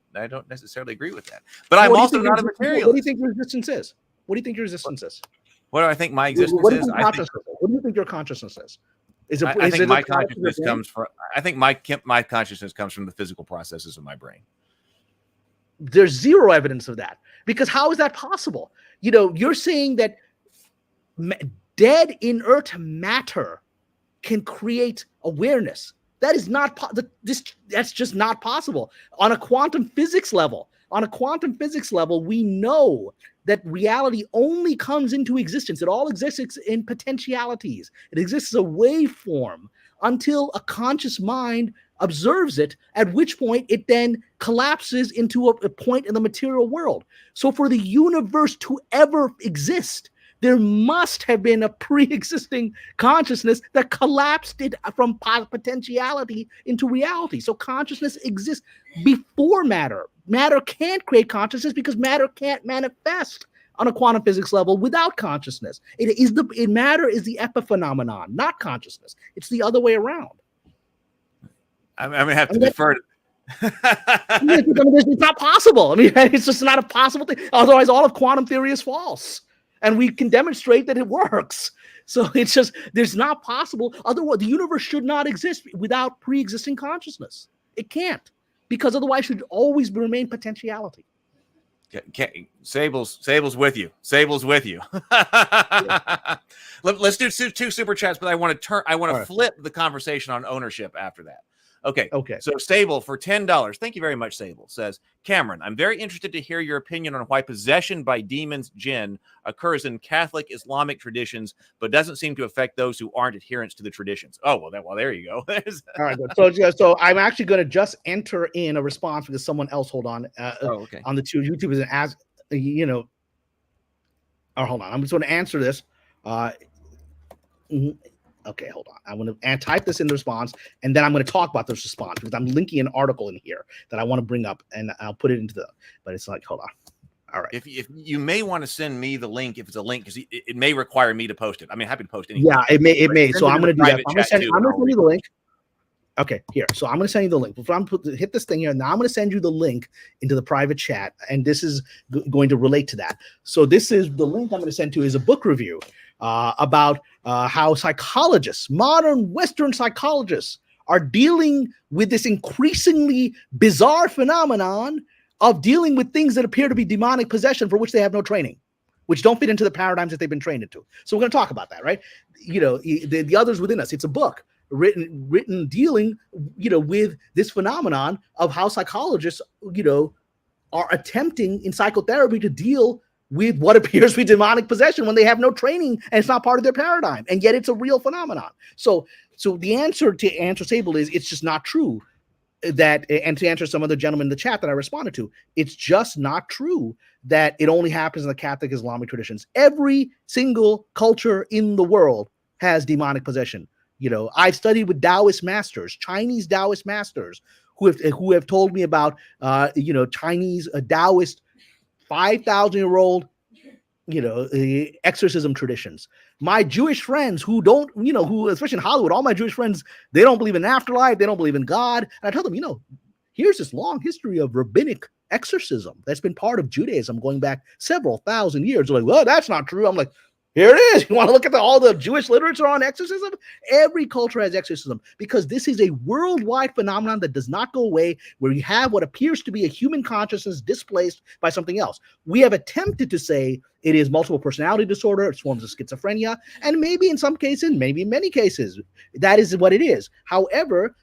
necessarily agree with that. But I'm also not a materialist. What do you think your existence is? What do you think your existence is? What do I think my existence is? What do you think your consciousness is? I think my consciousness comes from. I think my consciousness comes from the physical processes of my brain. There's zero evidence of that, because how is that possible? You're saying that dead inert matter can create awareness. That is not that's just not possible on a quantum physics level. On a quantum physics level, we know that reality only comes into existence. It all exists in potentialities. It exists as a waveform until a conscious mind observes it, at which point it then collapses into a point in the material world. So for the universe to ever exist, there must have been a pre-existing consciousness that collapsed it from potentiality into reality. So consciousness exists before matter. Matter can't create consciousness because matter can't manifest on a quantum physics level without consciousness. Matter is the epiphenomenon, not consciousness. It's the other way around. I'm going to have to defer to it's not possible. I mean, it's just not a possible thing. Otherwise, all of quantum theory is false, and we can demonstrate that it works. So it's just there's not possible. Otherwise, the universe should not exist without pre-existing consciousness. It can't, because otherwise, it should always remain potentiality. Sable's with you. Sable's with you. Yeah. Let's do two super chats, but I want to flip the conversation on ownership after that. Okay. So Sable for $10. Thank you very much, Sable. Says, Cameron, I'm very interested to hear your opinion on why possession by demons, jinn, occurs in Catholic Islamic traditions, but doesn't seem to affect those who aren't adherents to the traditions. Oh, well, there you go. All right. So I'm actually going to just enter in a response because someone else, hold on. On the YouTube is an as you know. Oh, hold on. I'm just going to answer this. Okay, hold on. I'm going to type this in the response, and then I'm going to talk about this response because I'm linking an article in here that I want to bring up, and I'll put it into but it's like, hold on. All right. If you may want to send me the link, if it's a link, because it may require me to post it. I mean, happy to post anything. Yeah, it may. So I'm going to do that. I'm going to send you the link. Okay, here. So I'm going to send you the link. Before I'm hit this thing here, now I'm going to send you the link into the private chat, and this is going to relate to that. So this is the link I'm going to send to is a book review about how psychologists, modern Western psychologists, are dealing with this increasingly bizarre phenomenon of dealing with things that appear to be demonic possession for which they have no training, which don't fit into the paradigms that they've been trained into. So we're going to talk about that, right? The others within us. It's a book written dealing, with this phenomenon of how psychologists, are attempting in psychotherapy to deal with what appears to be demonic possession when they have no training and it's not part of their paradigm, and yet it's a real phenomenon. So the answer to answer Sable is it's just not true that, and to answer some other gentleman in the chat that I responded to, it's just not true that it only happens in the Catholic Islamic traditions. Every single culture in the world has demonic possession. I've studied with Taoist masters, Chinese Taoist masters, who have told me about Chinese Taoist 5,000-year-old exorcism traditions. My Jewish friends who don't, who especially in Hollywood, all my Jewish friends, they don't believe in afterlife, they don't believe in God. And I tell them, here's this long history of rabbinic exorcism that's been part of Judaism going back several thousand years. They're like, well, that's not true. I'm like, here it is. You want to look at all the Jewish literature on exorcism? Every culture has exorcism because this is a worldwide phenomenon that does not go away, where you have what appears to be a human consciousness displaced by something else. We have attempted to say it is multiple personality disorder, it's forms of schizophrenia, and maybe in some cases, maybe in many cases, that is what it is. However,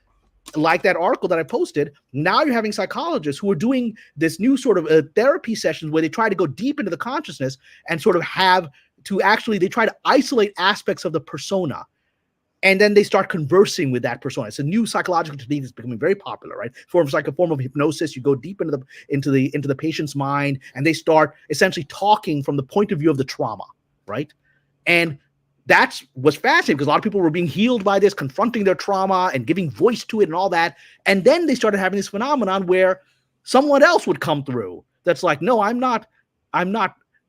like that article that I posted, now you're having psychologists who are doing this new sort of therapy sessions where they try to go deep into the consciousness and sort of they try to isolate aspects of the persona, and then they start conversing with that persona. It's a new psychological technique that's becoming very popular, right? Forms like a form of hypnosis. You go deep into the patient's mind, and they start essentially talking from the point of view of the trauma, right? And that's what's fascinating, because a lot of people were being healed by this, confronting their trauma and giving voice to it and all that. And then they started having this phenomenon where someone else would come through that's like, no, I'm not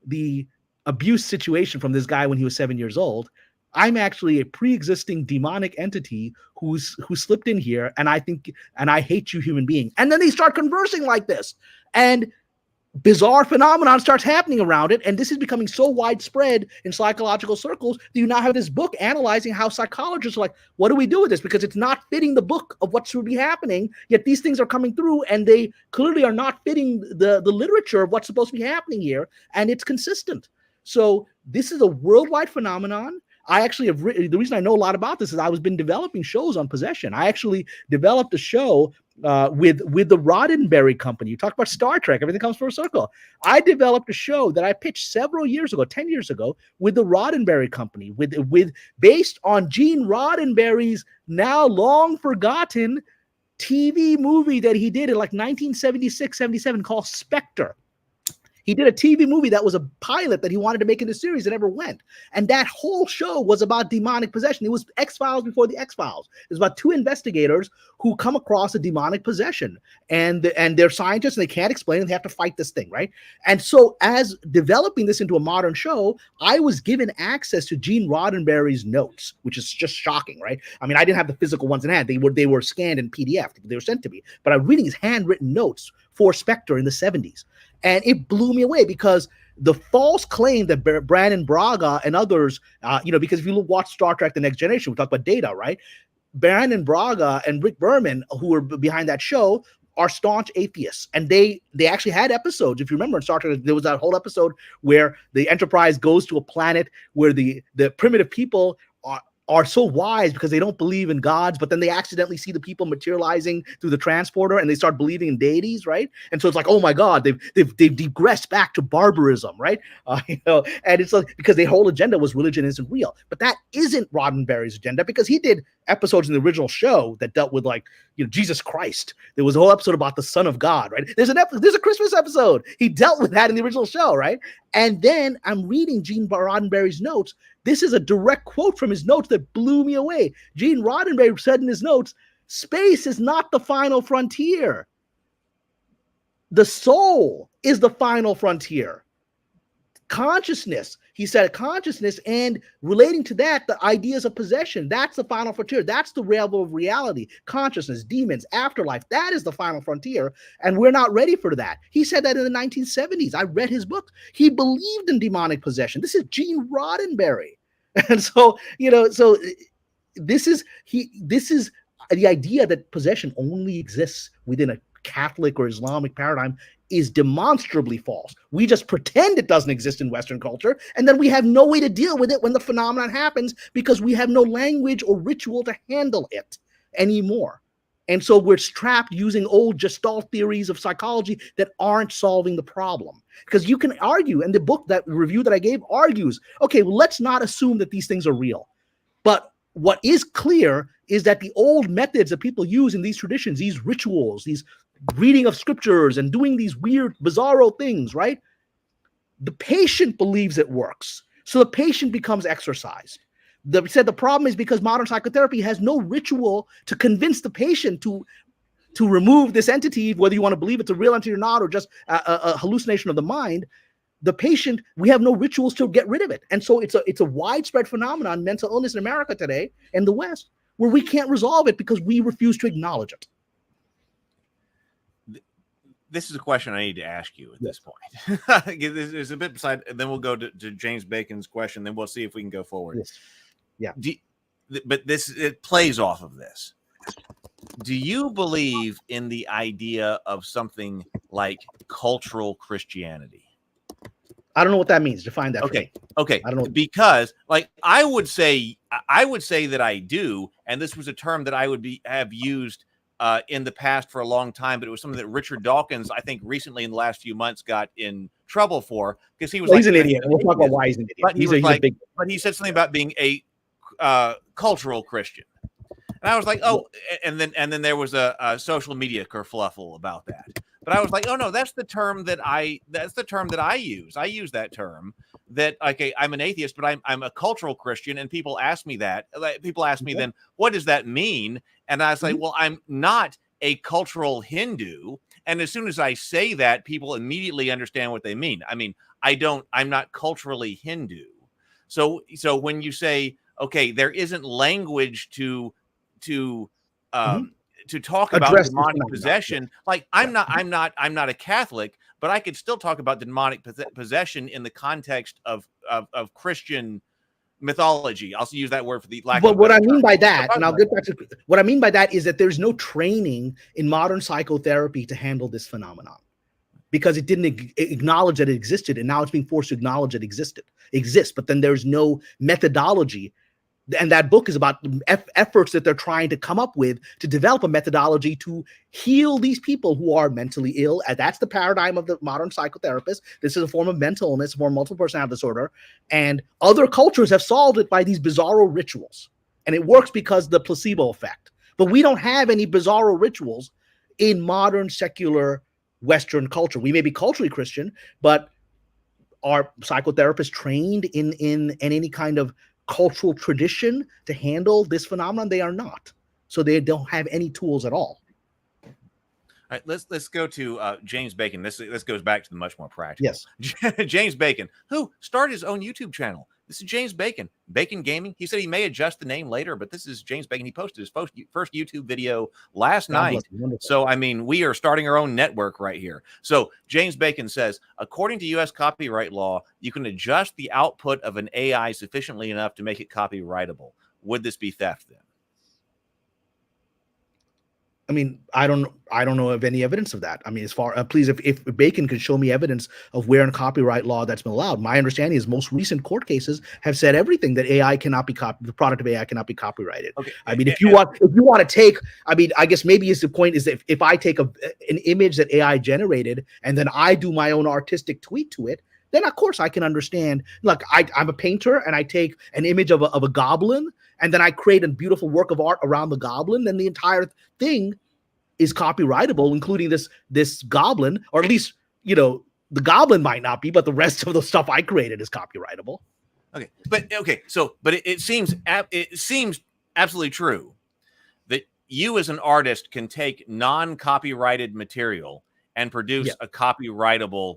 the abuse situation from this guy when he was 7 years old. I'm actually a pre-existing demonic entity who slipped in here, and I hate you, human being. And then they start conversing like this, and bizarre phenomenon starts happening around it. And this is becoming so widespread in psychological circles that you now have this book analyzing how psychologists are like, what do we do with this? Because it's not fitting the book of what should be happening, yet these things are coming through, and they clearly are not fitting the literature of what's supposed to be happening here, and it's consistent. So this is a worldwide phenomenon. I actually have the reason I know a lot about this is I've been developing shows on possession. I actually developed a show with the Roddenberry Company. You talk about Star Trek, everything comes full circle. I developed a show that I pitched several years ago, 10 years ago, with the Roddenberry Company, based on Gene Roddenberry's now long forgotten TV movie that he did in like 1976, 77 called Spectre. He did a TV movie that was a pilot that he wanted to make into a series that never went. And that whole show was about demonic possession. It was X-Files before the X-Files. It was about two investigators who come across a demonic possession. And they're scientists and they can't explain it. They have to fight this thing, right? And so as developing this into a modern show, I was given access to Gene Roddenberry's notes, which is just shocking, right? I mean, I didn't have the physical ones in hand. They were scanned in PDF. They were sent to me. But I'm reading his handwritten notes for Spectre in the 70s. And it blew me away because the false claim that Brannon Braga and others, because if you watch Star Trek The Next Generation, we talk about Data, right? Brannon Braga and Rick Berman, who were behind that show, are staunch atheists. And they actually had episodes. If you remember in Star Trek, there was that whole episode where the Enterprise goes to a planet where the primitive people are so wise because they don't believe in gods, but then they accidentally see the people materializing through the transporter and they start believing in deities, right? And so it's like, oh my God, they've digressed back to barbarism, right? And it's like, because their whole agenda was religion isn't real. But that isn't Roddenberry's agenda, because he did episodes in the original show that dealt with, like, Jesus Christ. There was a whole episode about the Son of God, right? There's a Christmas episode. He dealt with that in the original show, right? And then I'm reading Gene Roddenberry's notes. This is a direct quote from his notes that blew me away. Gene Roddenberry said in his notes, space is not the final frontier. The soul is the final frontier. Consciousness, he said, consciousness, and relating to that, the ideas of possession, that's the final frontier. That's the realm of reality. Consciousness, demons, afterlife, that is the final frontier, and we're not ready for that. He said that in the 1970s. I read his book. He believed in demonic possession. This is Gene Roddenberry. And so, this is the idea that possession only exists within a Catholic or Islamic paradigm is demonstrably false. We just pretend it doesn't exist in Western culture, and then we have no way to deal with it when the phenomenon happens because we have no language or ritual to handle it anymore. And so we're trapped using old Gestalt theories of psychology that aren't solving the problem. Because you can argue, and the book, that review that I gave argues, okay, well, let's not assume that these things are real. But what is clear is that the old methods that people use in these traditions, these rituals, these reading of scriptures and doing these weird, bizarro things, right? The patient believes it works. So the patient becomes exorcised. They said the problem is because modern psychotherapy has no ritual to convince the patient to remove this entity, whether you want to believe it's a real entity or not, or just a hallucination of the mind. The patient, we have no rituals to get rid of it. And so it's a widespread phenomenon, mental illness in America today and the West, where we can't resolve it because we refuse to acknowledge it. This is a question I need to ask you at this point. There's a bit beside, and then we'll go to James Bacon's question. Then we'll see if we can go forward. Yes. Yeah. But it plays off of this. Do you believe in the idea of something like cultural Christianity? I don't know what that means. Define that. Okay. I don't know. Because, like, I would say that I do, and this was a term that I would have used in the past for a long time, but it was something that Richard Dawkins, I think, recently in the last few months got in trouble for, because he was he's an idiot. We'll talk about why he's an idiot. But he said something about being a cultural Christian, and I was like, oh, and then there was a social media kerfluffle about that. But I was like, oh no, that's the term that I use. I use that term. That, okay, I'm an atheist, but I'm a cultural Christian, and people ask me that. People ask me then, what does that mean? And I say, well, I'm not a cultural Hindu. And as soon as I say that, people immediately understand what they mean. I mean, I'm not culturally Hindu. So when you say, okay, there isn't language to talk about demonic possession, like I'm not a Catholic, but I could still talk about demonic possession in the context of Christian mythology. I'll use that word for the lack. But what I mean by that, and I'll get back to what I mean by that, is that there's no training in modern psychotherapy to handle this phenomenon, because it didn't acknowledge that it existed, and now it's being forced to acknowledge it exists. But then there's no methodology. And that book is about efforts that they're trying to come up with to develop a methodology to heal these people who are mentally ill. And that's the paradigm of the modern psychotherapist. This is a form of mental illness, a form of multiple personality disorder. And other cultures have solved it by these bizarro rituals. And it works because of the placebo effect. But we don't have any bizarro rituals in modern secular Western culture. We may be culturally Christian, but are psychotherapists trained in any kind of cultural tradition to handle this phenomenon? They are not. So they don't have any tools at all. All right, let's go to James Bacon. This goes back to the much more practical. Yes. James Bacon, who started his own YouTube channel. This is James Bacon, Bacon Gaming. He said he may adjust the name later, but this is James Bacon. He posted his first YouTube video last night. So, I mean, we are starting our own network right here. So James Bacon says, according to U.S. copyright law, you can adjust the output of an AI sufficiently enough to make it copyrightable. Would this be theft then? I mean, I don't know of any evidence of that. I mean, as far please, if Bacon could show me evidence of where in copyright law that's been allowed. My understanding is most recent court cases have said everything that AI cannot be the product of AI cannot be copyrighted. Okay. I mean, if you want to take, I mean, I guess maybe the point is that if I take an image that AI generated and then I do my own artistic tweak to it, then of course I can understand. Look, I'm a painter and I take an image of a goblin and then I create a beautiful work of art around the goblin, then the entire thing is copyrightable, including this goblin, or at least, you know, the goblin might not be, but the rest of the stuff I created is copyrightable. But it seems absolutely true that you as an artist can take non-copyrighted material and produce a copyrightable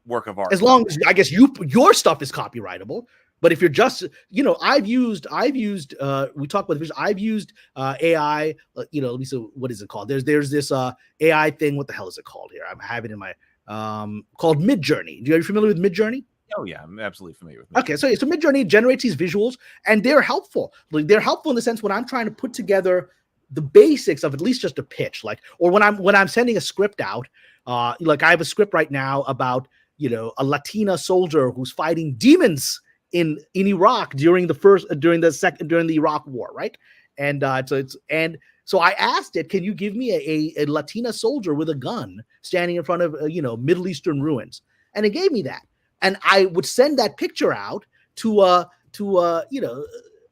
work of art. As long as, I guess, your stuff is copyrightable. But if you're just, you know, I've used, we talked about this, I've used AI, you know, let me see, what is it called? There's this AI thing. What the hell is it called here? I have it in my, called Midjourney. Are you familiar with Midjourney? Oh yeah, I'm absolutely familiar with Midjourney. Okay, so Midjourney generates these visuals and they're helpful. Like, they're helpful in the sense when I'm trying to put together the basics of at least just a pitch, like, or when I'm sending a script out, like I have a script right now about, you know, a Latina soldier who's fighting demons in Iraq during the Iraq War, right? And so I asked it, can you give me a Latina soldier with a gun standing in front of you know, Middle Eastern ruins? And it gave me that, and I would send that picture out to you know,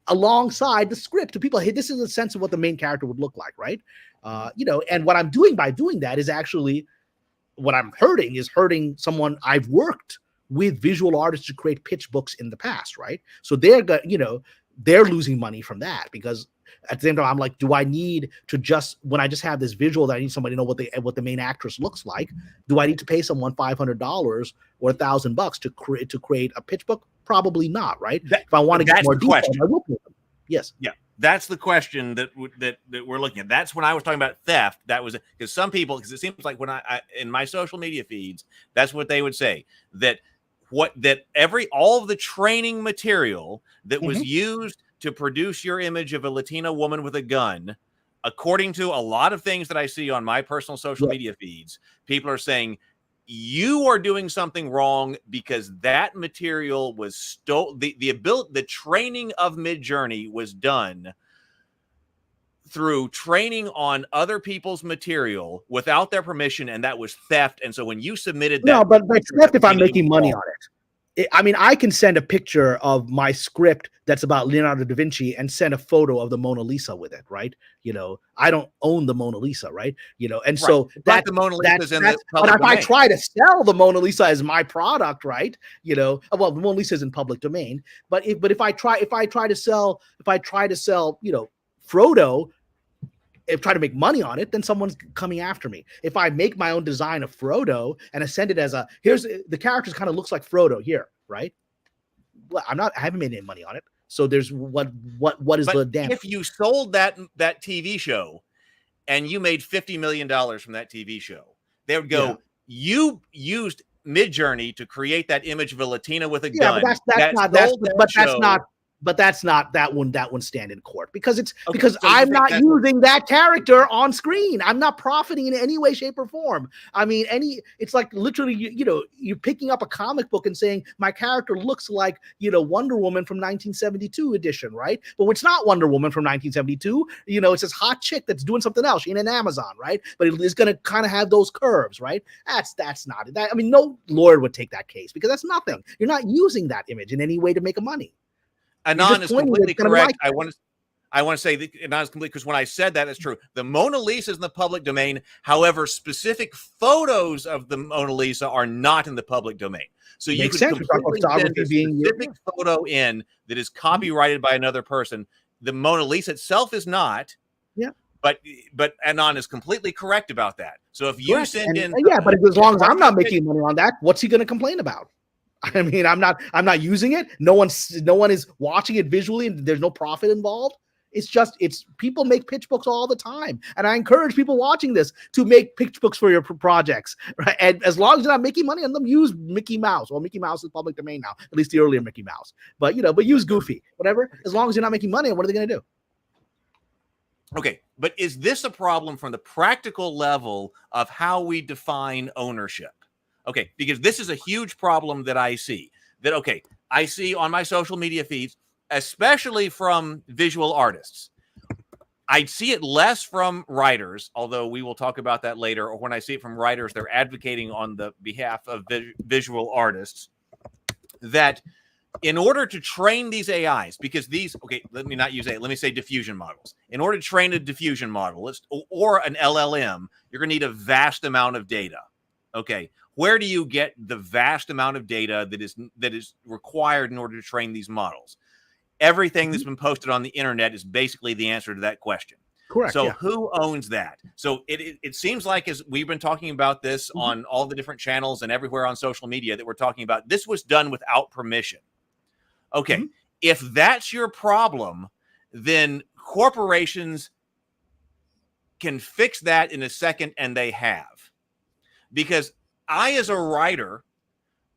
alongside the script to people. Hey, this is a sense of what the main character would look like, right? You know, and what I'm doing by doing that is actually what I'm hurting someone I've worked with visual artists to create pitch books in the past, right? So they're losing money from that, because at the same time, I'm like, do I need to when I just have this visual that I need somebody to know what the main actress looks like? Do I need to pay someone $500 or $1,000 to create a pitch book? Probably not, right? If I want to get more detail, I will pay them. Yes. Yeah. That's the question that we're looking at. That's when I was talking about theft. That was because some people, because it seems like when I in my social media feeds, that's what they would say, that all of the training material that was used to produce your image of a Latina woman with a gun, according to a lot of things that I see on my personal social media feeds, people are saying you are doing something wrong because that material was stolen. The training of Midjourney was done through training on other people's material without their permission, and that was theft. And so when you submitted that, no, but it's theft if I'm making money on it. I mean, I can send a picture of my script that's about Leonardo da Vinci and send a photo of the Mona Lisa with it, right? You know, I don't own the Mona Lisa, right? You know, and so that the Mona Lisa in the but if I try to sell the Mona Lisa as my product, right? You know, well, the Mona Lisa is in public domain, but if I try to sell, you know, Frodo, if try to make money on it, then someone's coming after me. If I make my own design of Frodo and I send it as here's the character kind of looks like Frodo here, right? Well, I haven't made any money on it. So there's what is the damage? If you sold that TV show and you made $50 million from that TV show, they would go, you used Midjourney to create that image of a Latina with a gun. But that's not that one stand in court, because I'm not using that character on screen. I'm not profiting in any way, shape, or form. I mean, it's like literally, you know, you're picking up a comic book and saying my character looks like, you know, Wonder Woman from 1972 edition, right? But it's not Wonder Woman from 1972. You know, it's this hot chick that's doing something else. She's in an Amazon, right? But it is going to kind of have those curves, right? That's not it. I mean, no lawyer would take that case, because that's nothing. You're not using that image in any way to make a money. Anon is completely correct. I want I want to say that not as complete because when I said that, it's true. The Mona Lisa is in the public domain. However, specific photos of the Mona Lisa are not in the public domain. So you Makes can sense. We talk about completely send photography a being specific photo in that is copyrighted by another person. The Mona Lisa itself is not. Yeah. But Anon is completely correct about that. So if you send in, but as long as I'm not making money on that, what's he going to complain about? I mean, I'm not using it. No one is watching it visually, and there's no profit involved. It's people make pitch books all the time, and I encourage people watching this to make pitch books for your projects, right? And as long as you're not making money on them, use Mickey Mouse. Well, Mickey Mouse is public domain now, at least the earlier Mickey Mouse. But use Goofy, whatever. As long as you're not making money, what are they going to do? Okay, but is this a problem from the practical level of how we define ownership? Okay, because this is a huge problem that I see. I see on my social media feeds, especially from visual artists. I see it less from writers, although we will talk about that later. Or when I see it from writers, they're advocating on the behalf of visual artists that in order to train these AIs, because let me not use AI, let me say diffusion models. In order to train a diffusion model or an LLM, you're going to need a vast amount of data. Okay, where do you get the vast amount of data that is required in order to train these models? Everything that's been posted on the internet is basically the answer to that question. Correct. So who owns that? So it seems like, as we've been talking about this on all the different channels and everywhere on social media that we're talking about, this was done without permission. Okay, if that's your problem, then corporations can fix that in a second, and they have. Because I, as a writer,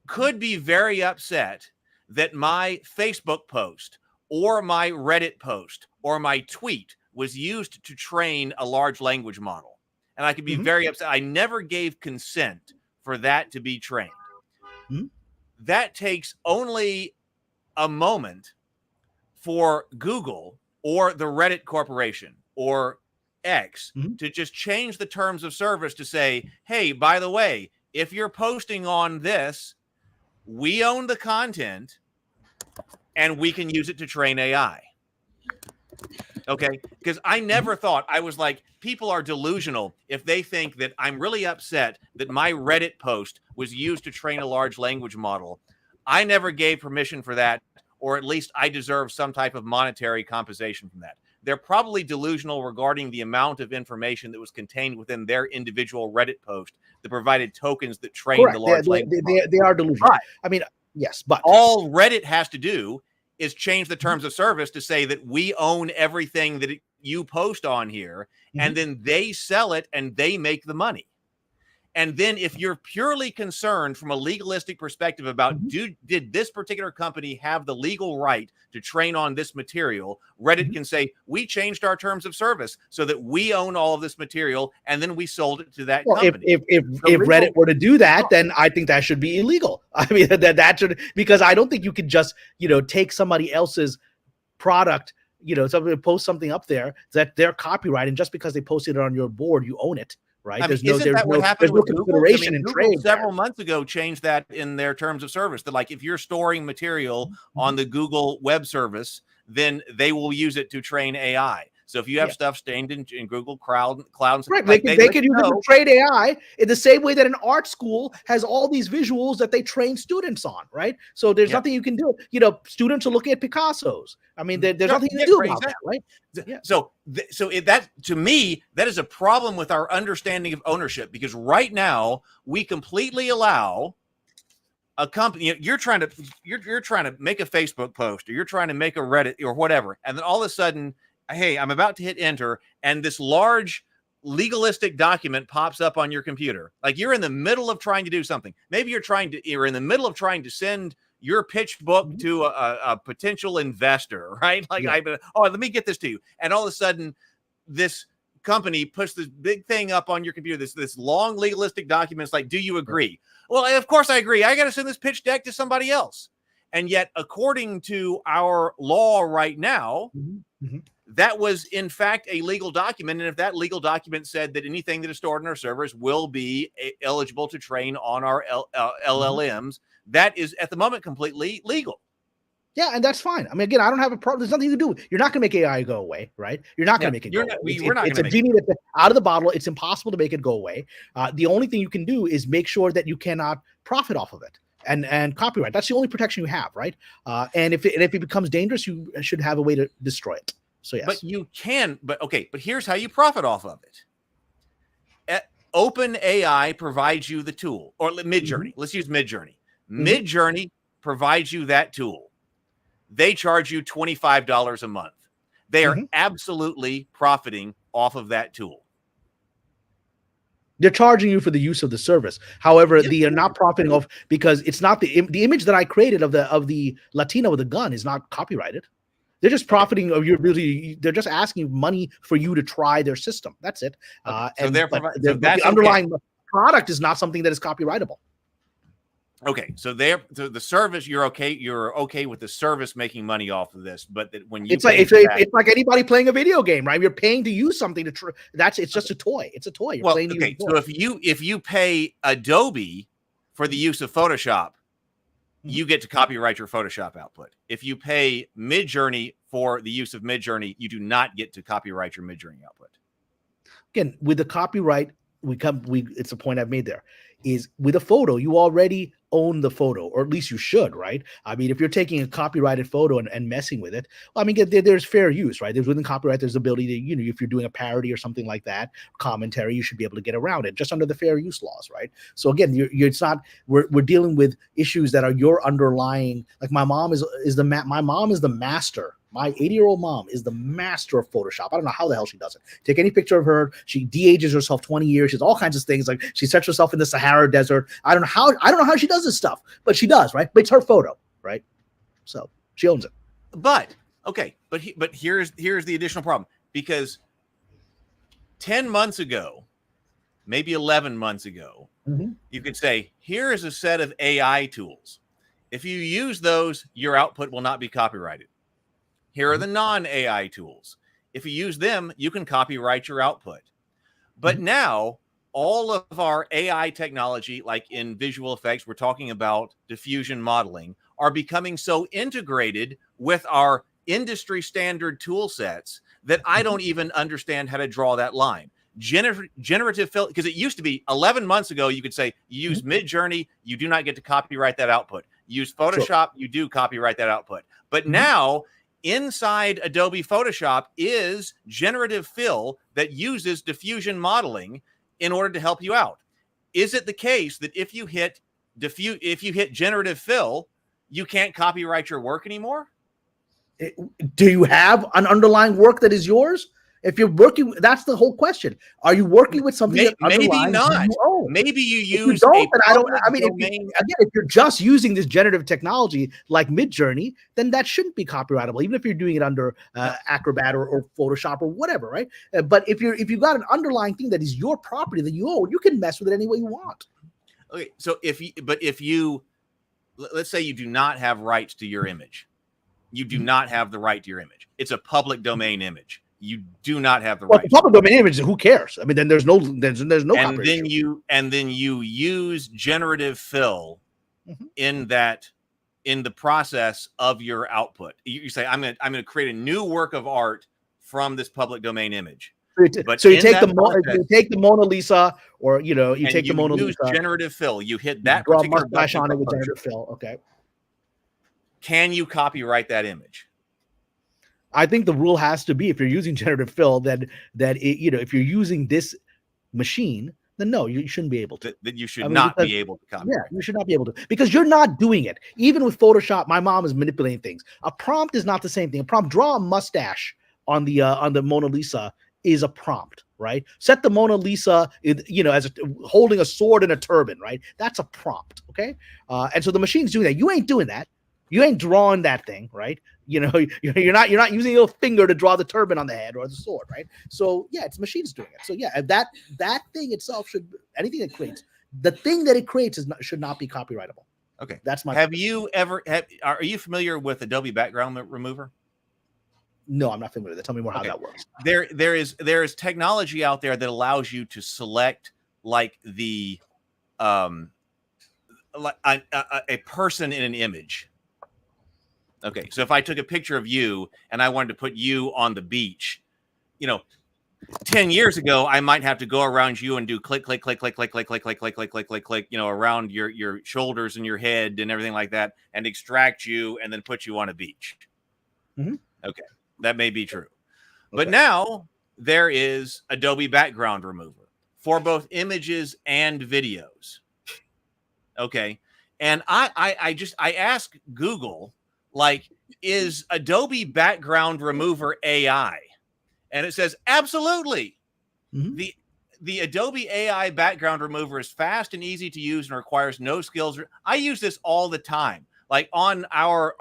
could be very upset that my Facebook post or my Reddit post or my tweet was used to train a large language model. And I could be very upset. I never gave consent for that to be trained. That takes only a moment for Google or the Reddit Corporation or X to just change the terms of service to say, hey, by the way, if you're posting on this, we own the content and we can use it to train AI. Okay, because I never thought, I was like, people are delusional if they think that I'm really upset that my Reddit post was used to train a large language model. I never gave permission for that, or at least I deserve some type of monetary compensation from that. They're probably delusional regarding the amount of information that was contained within their individual Reddit post that provided tokens that trained the large language model. They are delusional. Right. I mean, yes, but all Reddit has to do is change the terms of service to say that we own everything that you post on here, and then they sell it and they make the money. And then if you're purely concerned from a legalistic perspective about did this particular company have the legal right to train on this material, Reddit can say, we changed our terms of service so that we own all of this material, and then we sold it to that company. If Reddit were to do that, then I think that should be illegal. I mean, that should, because I don't think you could just, take somebody else's product, somebody post something up there that they're copyright, and just because they posted it on your board, you own it. Right. I mean, there's no consideration in trade. Several months ago changed that in their terms of service, that like if you're storing material on the Google web service, then they will use it to train AI. So if you have stuff stained in Google Cloud, right, they could use it to train AI in the same way that an art school has all these visuals that they train students on, right? So there's nothing you can do. Students are looking at Picasso's. I mean, there's nothing you can do about that, right? Yeah. So that, to me, that is a problem with our understanding of ownership, because right now we completely allow a company, you're trying to make a Facebook post, or you're trying to make a Reddit or whatever, and then all of a sudden, hey, I'm about to hit enter, and this large legalistic document pops up on your computer. Like you're in the middle of trying to do something. Maybe you're in the middle of trying to send your pitch book to a potential investor, right? Like, let me get this to you. And all of a sudden, this company puts this big thing up on your computer, this long legalistic document. It's like, do you agree? Well, of course I agree. I got to send this pitch deck to somebody else. And yet, according to our law right now, that was in fact a legal document. And if that legal document said that anything that is stored in our servers will be eligible to train on our LLMs, that is at the moment completely legal. Yeah, and that's fine. I mean, again, I don't have a problem. There's nothing you can do. You're not going to make AI go away, right? You're not going to make it go away. We're not It's going a to make genie that's out of the bottle. It's impossible to make it go away. The only thing you can do is make sure that you cannot profit off of it and copyright. That's the only protection you have, right? And if it becomes dangerous, you should have a way to destroy it. So yes. But you can. But here's how you profit off of it. OpenAI provides you the tool, or Midjourney. Mm-hmm. Let's use Midjourney. Mm-hmm. Midjourney provides you that tool. They charge you $25 a month. They are absolutely profiting off of that tool. They're charging you for the use of the service. However, they are not profiting off because it's not the image that I created of the Latina with a gun is not copyrighted. They're just profiting of your ability. They're just asking money for you to try their system. That's it. The underlying product is not something that is copyrightable. Okay, so the service, you're okay with the service making money off of this, but that when you it's like anybody playing a video game, right? You're paying to use something to it's just a toy. It's a toy. You're playing to use a toy. So if you pay Adobe for the use of Photoshop, you get to copyright your Photoshop output. If you pay Midjourney for the use of Midjourney, you do not get to copyright your Midjourney output. Again, with the copyright, it's a point I've made there. Is with a photo, you already own the photo, or at least you should, right? I mean, if you're taking a copyrighted photo and messing with it, well, I mean, there's fair use, right? There's within copyright, there's the ability to, if you're doing a parody or something like that, commentary, you should be able to get around it just under the fair use laws, right? So again, we're dealing with issues that are your underlying. Like my mom is the master. My 80-year-old mom is the master of Photoshop. I don't know how the hell she does it. Take any picture of her, she de-ages herself 20 years. She does all kinds of things. Like she sets herself in the Sahara Desert. I don't know how she does this stuff, but she does, right? But it's her photo, right? So she owns it. But here's the additional problem, because 10 months ago, maybe 11 months ago, you could say, here is a set of AI tools. If you use those, your output will not be copyrighted. Here are the non-AI tools. If you use them, you can copyright your output. But now, all of our AI technology, like in visual effects, we're talking about diffusion modeling, are becoming so integrated with our industry standard tool sets that I don't even understand how to draw that line. Generative fill, because it used to be 11 months ago, you could say, you use Midjourney, you do not get to copyright that output. Use Photoshop, you do copyright that output. But now, inside Adobe Photoshop is generative fill that uses diffusion modeling in order to help you out. Is it the case that if you hit generative fill, you can't copyright your work anymore? Do you have an underlying work that is yours? If you're working, that's the whole question. Are you working with something that maybe not? Maybe you use if you're just using this generative technology like Midjourney, then that shouldn't be copyrightable, even if you're doing it under Acrobat or Photoshop or whatever, right? But if you've got an underlying thing that is your property that you own, you can mess with it any way you want. Okay, so if you let's say you do not have rights to your image, you do not have the right to your image. It's a public domain image. You do not have the right. Public domain image. Who cares? I mean, then there's no. And then you use generative fill in the process of your output. You say, I'm gonna create a new work of art from this public domain image. So you take the Mona Lisa, or you take the Mona Lisa. Generative fill. You hit that draw particular mustache on it with generative fill. Okay. Can you copyright that image? I think the rule has to be, if you're using generative fill, if you're using this machine, then no, you shouldn't be able to. That you should not be able to copyright. Yeah, you should not be able to, because you're not doing it. Even with Photoshop, my mom is manipulating things. A prompt is not the same thing. A prompt, draw a mustache on the Mona Lisa, is a prompt, right? Set the Mona Lisa, as holding a sword and a turban, right? That's a prompt, okay? And so the machine's doing that. You ain't doing that. You ain't drawing that thing, right? You're not using your finger to draw the turban on the head or the sword, right? So yeah, it's machines doing it. So yeah, that thing itself anything it creates, the thing that it creates should not be copyrightable. Okay, that's my. Are you familiar with Adobe Background Remover? No, I'm not familiar with it. Tell me more how that works. There is technology out there that allows you to select like the a person in an image. Okay, so if I took a picture of you and I wanted to put you on the beach, 10 years ago, I might have to go around you and do click, click, click, click, click, click, click, click, click, click, click, click, click, around your shoulders and your head and everything like that, and extract you and then put you on a beach. Okay, that may be true. But now there is Adobe Background Remover for both images and videos. Okay, and I asked Google, like, is Adobe Background Remover AI? And it says, absolutely. The Adobe AI Background Remover is fast and easy to use and requires no skills. I use this all the time. Like on our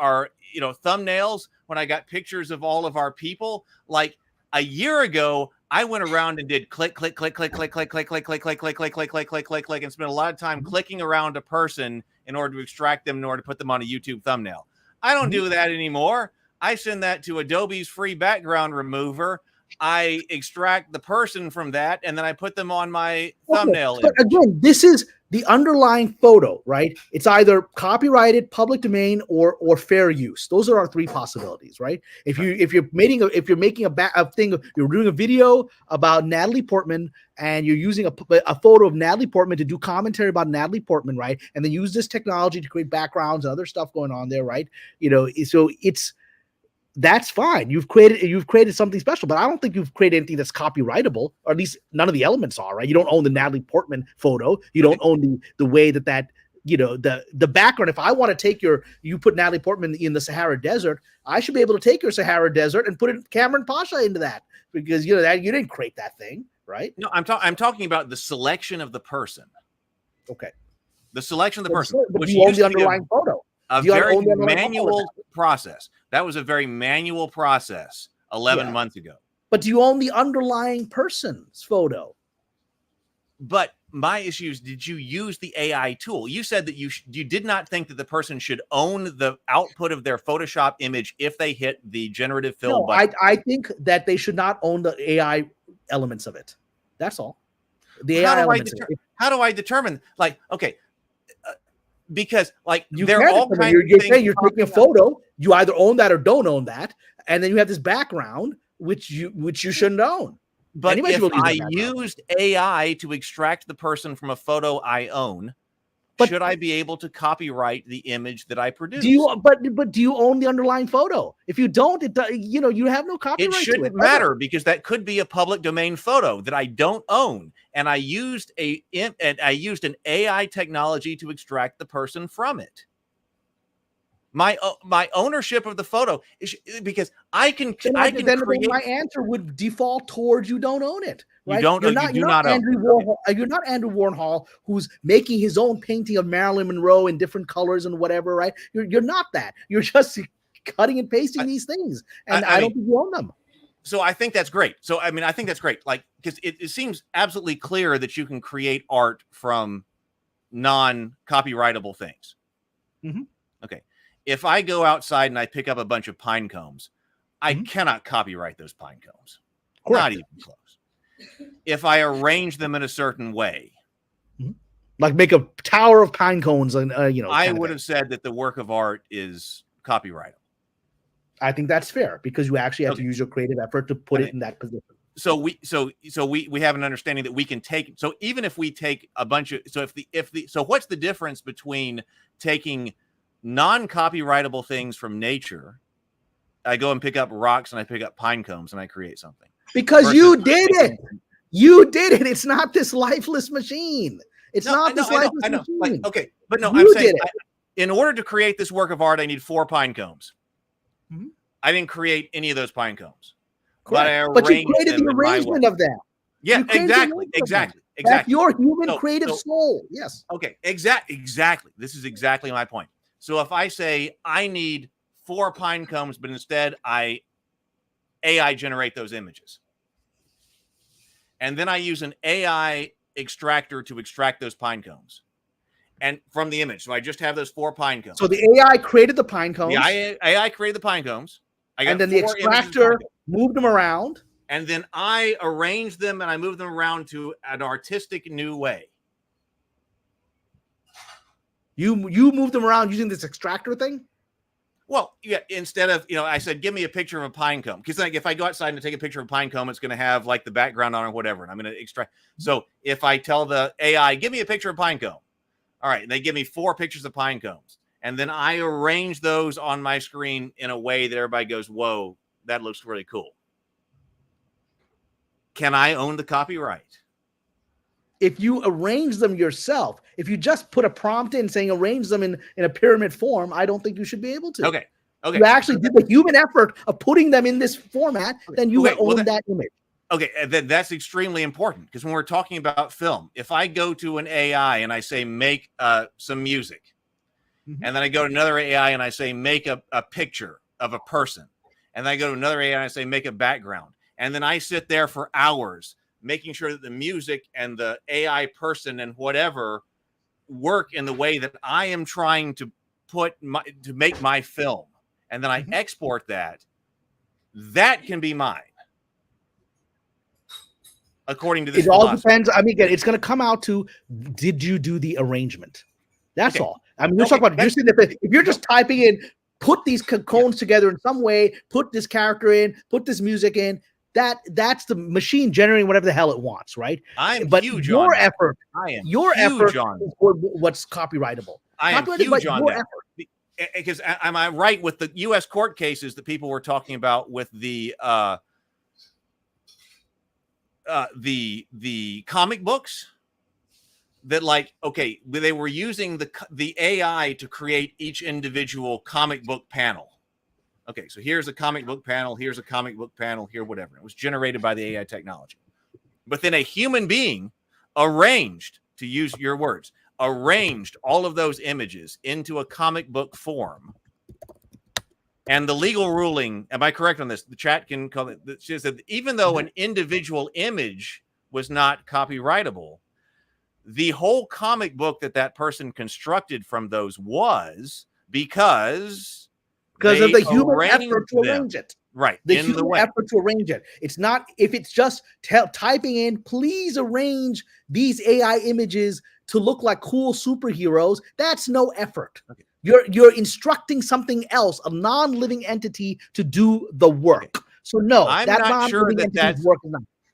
thumbnails, when I got pictures of all of our people, like a year ago, I went around and did click, click, click, click, click, click, click, click, click, click, click, click, click, click, click, click, click, and spent a lot of time clicking around a person in order to extract them, in order to put them on a YouTube thumbnail. I don't do that anymore. I send that to Adobe's free background remover. I extract the person from that, and then I put them on my thumbnail. But again, this is the underlying photo, right? It's either copyrighted, public domain, or fair use. Those are our three possibilities, right? If you're making you're doing a video about Natalie Portman, and you're using a photo of Natalie Portman to do commentary about Natalie Portman, right? And then use this technology to create backgrounds and other stuff going on there, right? So that's fine. You've created something special, but I don't think you've created anything that's copyrightable, or at least none of the elements are, right? You don't own the Natalie Portman photo. You don't own the way that the background. If I want to take you put Natalie Portman in the Sahara Desert, I should be able to take your Sahara Desert and put Kamran Pasha into that, because that you didn't create that thing, right? No, I'm talking about the selection of the person. Okay. The selection of the person. But you own the underlying photo. A very manual process. That was a very manual process 11 months ago. But do you own the underlying person's photo? But my issue is, did you use the AI tool? You said that you did not think that the person should own the output of their Photoshop image if they hit the generative fill button. I think that they should not own the AI elements of it. That's all. The AI elements. How do I determine? Like, okay. Because they're all kind of things. You're taking a photo. You either own that or don't own that, and then you have this background which you shouldn't own. But if I used AI to extract the person from a photo I own, should I be able to copyright the image that I produce? But do you own the underlying photo? If you don't, you have no copyright. It shouldn't matter, because that could be a public domain photo that I don't own, and I used an AI technology to extract the person from it. My ownership of the photo is because I can create. My answer would default towards you don't own it. Right? You're not Andrew Warhol. You're not Andrew Warhol, who's making his own painting of Marilyn Monroe in different colors and whatever. Right? You're not that. You're just cutting and pasting these things, and I don't think you own them. So I think that's great. I think that's great. Like, because it seems absolutely clear that you can create art from non-copyrightable things. Okay. If I go outside and I pick up a bunch of pine cones, I cannot copyright those pine cones. Correct. Not even close. If I arrange them in a certain way, like make a tower of pine cones, and I would have said that the work of art is copyrightable. I think that's fair, because you actually have to use your creative effort to put it in that position. So we have an understanding that we can take. So even if we take a bunch of, so what's the difference between taking non-copyrightable things from nature? I go and pick up rocks and I pick up pine cones and I create something. Because you did it. You did it. It's not this lifeless machine. It's not this lifeless machine. Like, okay, but no, I'm saying in order to create this work of art, I need 4 pine cones. I didn't create any of those pine cones. But you created the arrangement of them. Yeah, exactly. That's your human creative soul. Yes. Okay, exactly. This is exactly my point. So if I say I need 4 pine cones, but instead I AI generate those images, and then I use an AI extractor to extract those pine cones and from the image. So I just have those 4 pine cones. So the AI created the pine cones. The AI created the pine cones. And then the extractor moved them around. And then I arranged them and I moved them around to an artistic new way. You moved them around using this extractor thing? Well, yeah, instead of, I said, give me a picture of a pine cone. Because like if I go outside and take a picture of a pine cone, it's going to have like the background on or whatever. And I'm going to extract. So if I tell the AI, give me a picture of a pine cone. All right. And they give me 4 pictures of pine cones. And then I arrange those on my screen in a way that everybody goes, whoa, that looks really cool. Can I own the copyright? If you arrange them yourself, if you just put a prompt in saying arrange them in a pyramid form, I don't think you should be able to. Okay. You actually did the human effort of putting them in this format, then you own that image. Okay, that's extremely important because when we're talking about film, if I go to an AI and I say make some music, and then I go to another AI and I say make a picture of a person, and then I go to another AI and I say make a background, and then I sit there for hours making sure that the music and the AI person and whatever work in the way that I am trying to make my film, and then I export that can be mine. According to this, it all depends. I mean, again, it's going to come out to did you do the arrangement? That's all. I mean, you're talking about if you're just typing in, put these cones together in some way, put this character in, put this music in. That's the machine generating whatever the hell it wants, right? But your effort, is what's copyrightable. I am huge on that. Because am I right with the U.S. court cases that people were talking about with the comic books? That they were using the AI to create each individual comic book panel. Okay, so here's a comic book panel, here's a comic book panel, here, whatever. It was generated by the AI technology. But then a human being arranged, to use your words, arranged all of those images into a comic book form. And the legal ruling, am I correct on this? The chat can call it, says that even though an individual image was not copyrightable, the whole comic book that person constructed from those was because of the human effort to arrange it. Right. The human effort to arrange it. It's not, if it's just typing in, please arrange these AI images to look like cool superheroes. That's no effort. Okay. You're instructing something else, a non-living entity, to do the work. Okay. So no, I'm not sure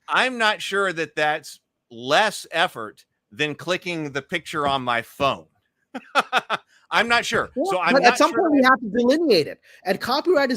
I'm not sure that that's less effort than clicking the picture on my phone. I'm not sure. Well, so I'm but not at some sure point we have to delineate it. And copyright.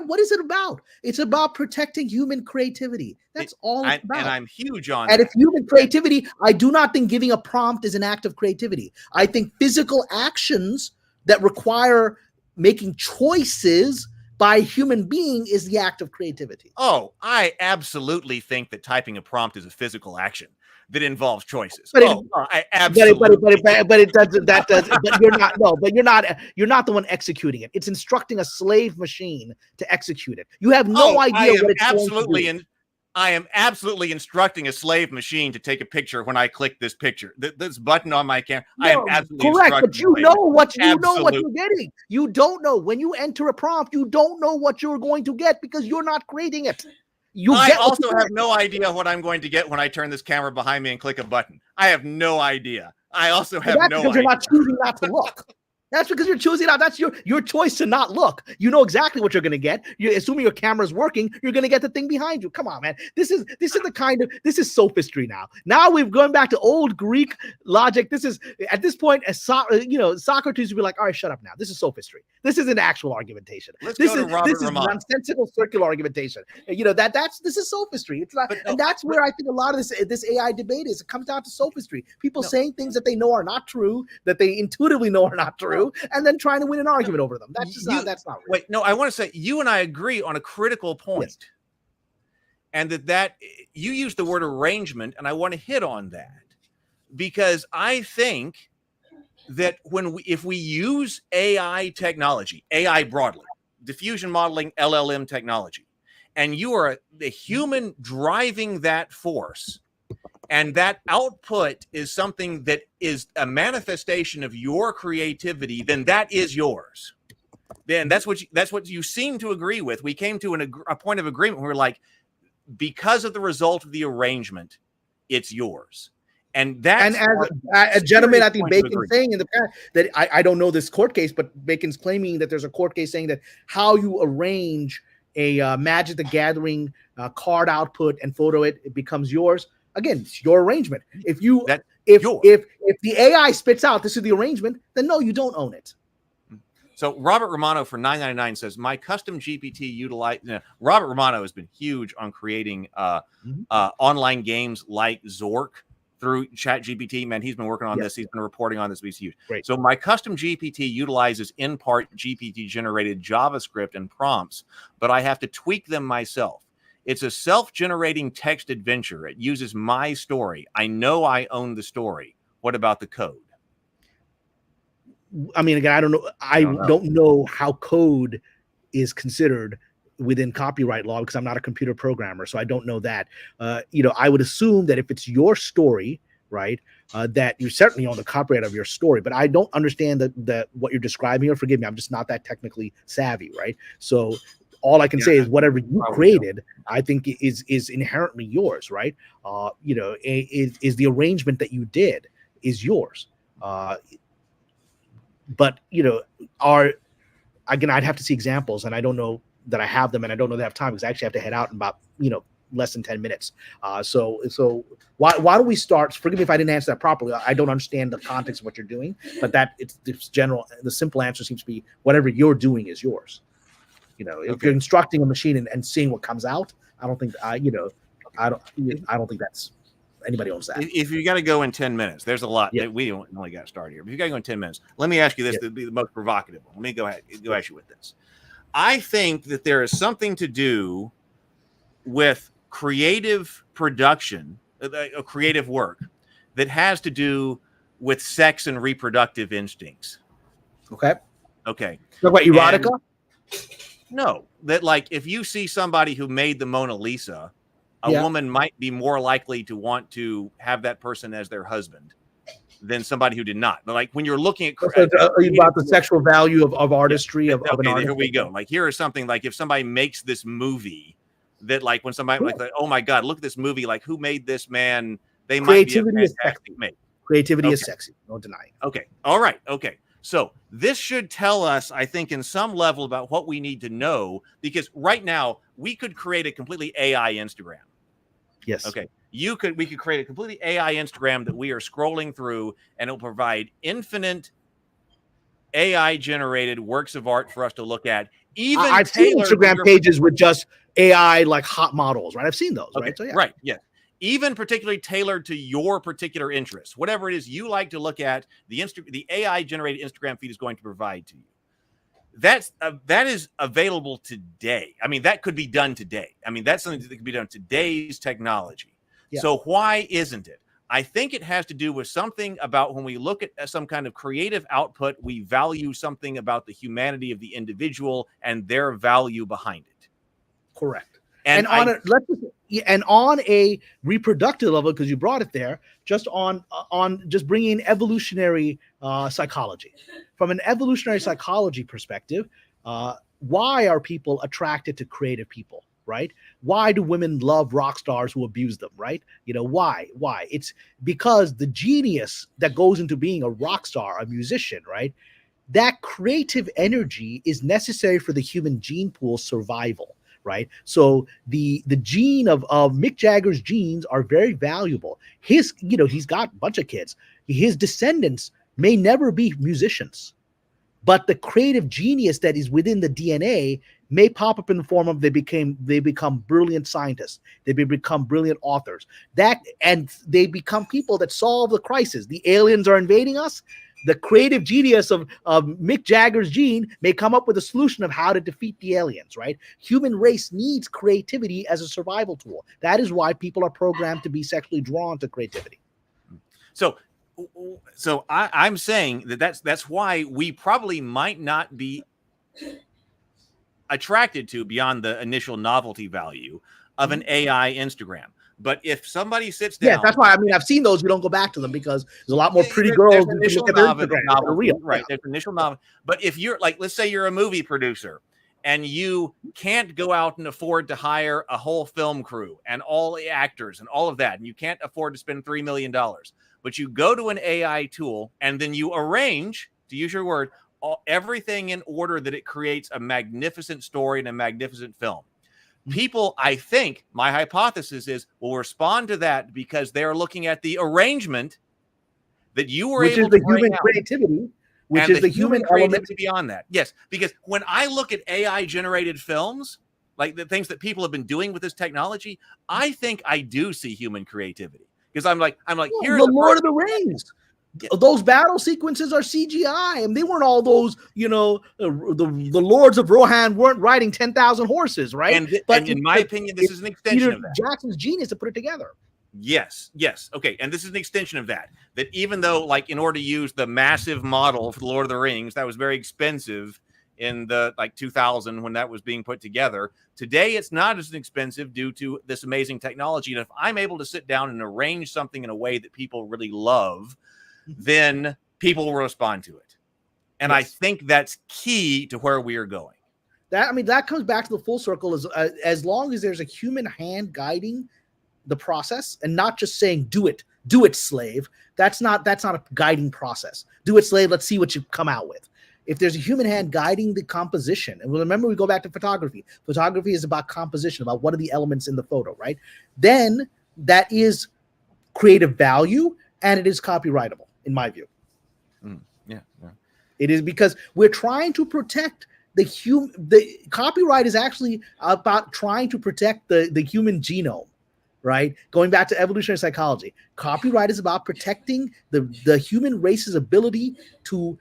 What is it about? It's about protecting human creativity. That's all it's about. And I'm huge on and that. If human creativity, I do not think giving a prompt is an act of creativity. I think physical actions that require making choices by a human being is the act of creativity. Oh, I absolutely think that typing a prompt is a physical action that involves choices. But I absolutely. But it does that does. But you're not. No, but you're not the one executing it. It's instructing a slave machine to execute it. You have no idea what it's going to do. I am absolutely instructing a slave machine to take a picture when I click this picture. This button on my camera. No, I am absolutely correct. But you know what you're getting. You don't know when you enter a prompt. You don't know what you're going to get because you're not creating it. I also have no idea what I'm going to get when I turn this camera behind me and click a button. I have no idea. I also have no idea. You're not choosing not to look. That's because you're choosing out. That's your choice to not look. You know exactly what you're going to get. You're assuming your camera's working. You're going to get the thing behind you. Come on, man. This is sophistry now. Now we've gone back to old Greek logic. This is at this point, Socrates would be like, all right, shut up now. This is sophistry. This isn't actual argumentation. This is nonsensical circular argumentation. This is sophistry. It's not, and that's where I think a lot of this AI debate is. It comes down to sophistry. People saying things that they know are not true, that they intuitively know are not true. And then trying to win an argument over them. That's just that's not real. Wait, no, I want to say you and I agree on a critical point. Yes. And that you use the word arrangement, and I want to hit on that because I think that if we use AI technology, AI broadly, diffusion modeling, LLM technology, and you are the human driving that force, and that output is something that is a manifestation of your creativity, then that is yours. Then that's what you seem to agree with. We came to a point of agreement where we're like, because of the result of the arrangement, it's yours. And that's as a gentleman, I think Bacon's saying in the past that I don't know this court case, but Bacon's claiming that there's a court case saying that how you arrange a Magic the Gathering card output and photo it becomes yours. Again, it's your arrangement. If the AI spits out this is the arrangement, then no, you don't own it. So Robert Romano for $9.99 says my custom GPT utilize. Robert Romano has been huge on creating online games like Zork through ChatGPT. Man, he's been working on this. He's been reporting on this. He's huge. Great. So my custom GPT utilizes in part GPT generated JavaScript and prompts, but I have to tweak them myself. It's a self-generating text adventure. It uses my story. I know I own the story. What about the code? I mean, again, I don't know. I don't know how code is considered within copyright law because I'm not a computer programmer, so I don't know that. I would assume that if it's your story, right, that you certainly own the copyright of your story. But I don't understand that what you're describing here. Forgive me, I'm just not that technically savvy, right? So all I can say is whatever you created, I think is inherently yours, right? Is the arrangement that you did is yours. But I'd have to see examples, and I don't know that I have them, and I don't know that I have time because I actually have to head out in about less than 10 minutes. So why don't we start? Forgive me if I didn't answer that properly. I don't understand the context of what you're doing, but it's general. The simple answer seems to be whatever you're doing is yours. If you're instructing a machine and seeing what comes out, I don't think I don't think that's. Anybody owns that. If you got to go in 10 minutes, there's a lot that we only got started here. But if you got to go in 10 minutes, let me ask you this to be the most provocative one. Let me go ask you with this. I think that there is something to do with creative production, a creative work that has to do with sex and reproductive instincts. Okay. Talk about erotica? No, that like if you see somebody who made the Mona Lisa, a woman might be more likely to want to have that person as their husband than somebody who did not. But like when you're looking at about the sexual value of artistry of an artist. Here we go. Like here is something like if somebody makes this movie that like when somebody like oh my God, look at this movie, like who made this man? They might be a fantastic mate. Creativity is sexy, no denying. Okay. All right. Okay. So this should tell us, I think, in some level about what we need to know, because right now we could create a completely AI Instagram. Yes. Okay. We could create a completely AI Instagram that we are scrolling through, and it'll provide infinite AI generated works of art for us to look at. Even I've seen Instagram pages with just AI like hot models, right? I've seen those, right? So, right. Yeah. Even particularly tailored to your particular interests, whatever it is you like to look at, the AI generated Instagram feed is going to provide to you. That is available today. I mean, that could be done today. I mean, that's something that could be done with today's technology. Yeah. So why isn't it? I think it has to do with something about when we look at some kind of creative output, we value something about the humanity of the individual and their value behind it. Correct. And on a reproductive level, because you brought it there, just on just bringing in evolutionary psychology. From an evolutionary psychology perspective, why are people attracted to creative people, right? Why do women love rock stars who abuse them, right? Why? It's because the genius that goes into being a rock star, a musician, right? That creative energy is necessary for the human gene pool's survival. Right. So the gene of Mick Jagger's genes are very valuable. He's got a bunch of kids. His descendants may never be musicians, but the creative genius that is within the DNA may pop up in the form of they become brilliant scientists. They become brilliant authors. And they become people that solve the crisis. The aliens are invading us. The creative genius of Mick Jagger's gene may come up with a solution of how to defeat the aliens, right? Human race needs creativity as a survival tool. That is why people are programmed to be sexually drawn to creativity. So I'm saying that's why we probably might not be attracted to beyond the initial novelty value of an AI Instagram. But if somebody sits down, that's why. I mean, I've seen those. We don't go back to them because there's a lot more pretty girls who look at their Instagram. Novel, right? There's initial novel. But if you're like, let's say you're a movie producer, and you can't go out and afford to hire a whole film crew and all the actors and all of that, and you can't afford to spend $3 million, but you go to an AI tool and then you arrange, to use your word, everything in order that it creates a magnificent story and a magnificent film. People, I think, my hypothesis is, will respond to that because they're looking at the arrangement that you were able to bring out. Creativity. Which and is the human creativity beyond that. Yes, because when I look at AI generated films, like the things that people have been doing with this technology, I think I do see human creativity. Because I'm like, here's the Lord of the Rings. Yeah. Those battle sequences are CGI, and they weren't all those, the Lords of Rohan weren't riding 10,000 horses, right? And in my opinion, this is an extension of that. Jackson's genius to put it together. Yes. Okay. And this is an extension of that even though, like, in order to use the massive model for the Lord of the Rings, that was very expensive in the 2000 when that was being put together. Today, it's not as expensive due to this amazing technology. And if I'm able to sit down and arrange something in a way that people really love, then people will respond to it. And yes. I think that's key to where we are going. That comes back to the full circle as long as there's a human hand guiding the process and not just saying do it slave. That's not a guiding process. Do it slave, let's see what you come out with. If there's a human hand guiding the composition, and remember we go back to photography is about composition, about what are the elements in the photo, right? Then that is creative value and it is copyrightable in my view. Yeah. It is, because we're trying to protect the copyright is actually about trying to protect the human genome. Right? Going back to evolutionary psychology, copyright is about protecting the human race's ability to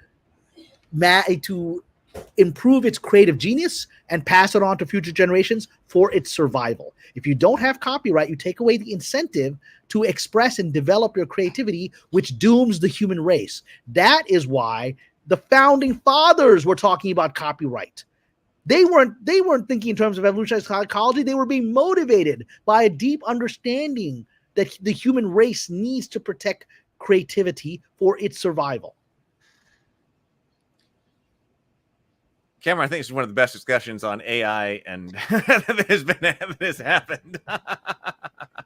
improve its creative genius and pass it on to future generations for its survival. If you don't have copyright, you take away the incentive to express and develop your creativity, which dooms the human race. That is why the founding fathers were talking about copyright. They weren't thinking in terms of evolutionary psychology. They were being motivated by a deep understanding that the human race needs to protect creativity for its survival. Cameron, I think this is one of the best discussions on AI and that has happened.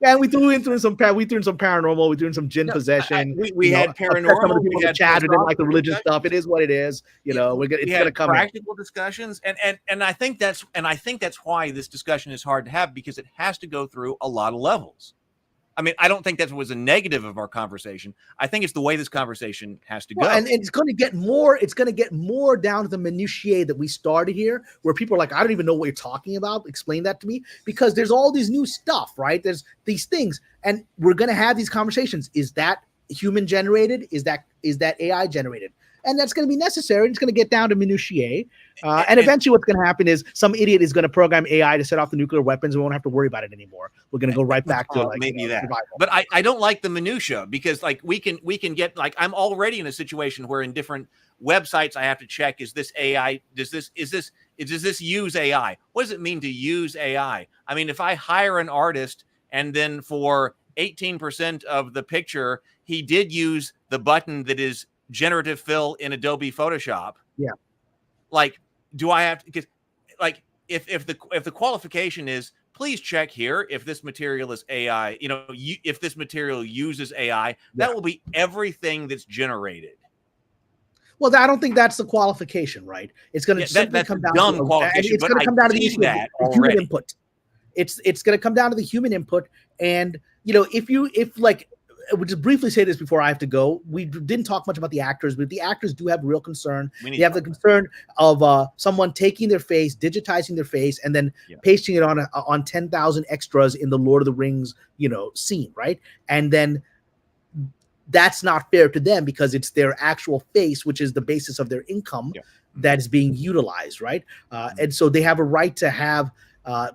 Yeah, we threw in some paranormal, we threw in some jin possession. We had paranormal. Some of the people in the chat who didn't like the religious stuff. It is what it is. It's going to come. Practical discussions, and I think that's why this discussion is hard to have, because it has to go through a lot of levels. I mean, I don't think that was a negative of our conversation. I think it's the way this conversation has to go. And it's going to get more. It's going to get more down to the minutiae that we started here, where people are like, I don't even know what you're talking about. Explain that to me, because there's all these new stuff, right? There's these things, and we're going to have these conversations. Is that human generated? Is that AI generated? And that's going to be necessary. It's going to get down to minutiae. And eventually what's going to happen is some idiot is going to program AI to set off the nuclear weapons. We won't have to worry about it anymore. We're going to go right back to maybe that. Survival. But I don't like the minutia, because we can get, I'm already in a situation where in different websites I have to check, is this AI? Does this use AI? What does it mean to use AI? I mean, if I hire an artist and then for 18% of the picture, he did use the button that is generative fill in Adobe Photoshop. Yeah. Do I have to, because if the qualification is, please check here if this material is AI, if this material uses AI, that will be everything that's generated. Well, I don't think that's the qualification, right? It's going to simply come down to it's going to come down to the human input. It's going to come down to the human input, and we'll just briefly say this before I have to go. We didn't talk much about the actors, but the actors do have real concern. They have the concern of someone taking their face, digitizing their face, and then pasting it on 10,000 extras in the Lord of the Rings, scene, right? And then that's not fair to them, because it's their actual face, which is the basis of their income, that is being utilized, right? And so they have a right to have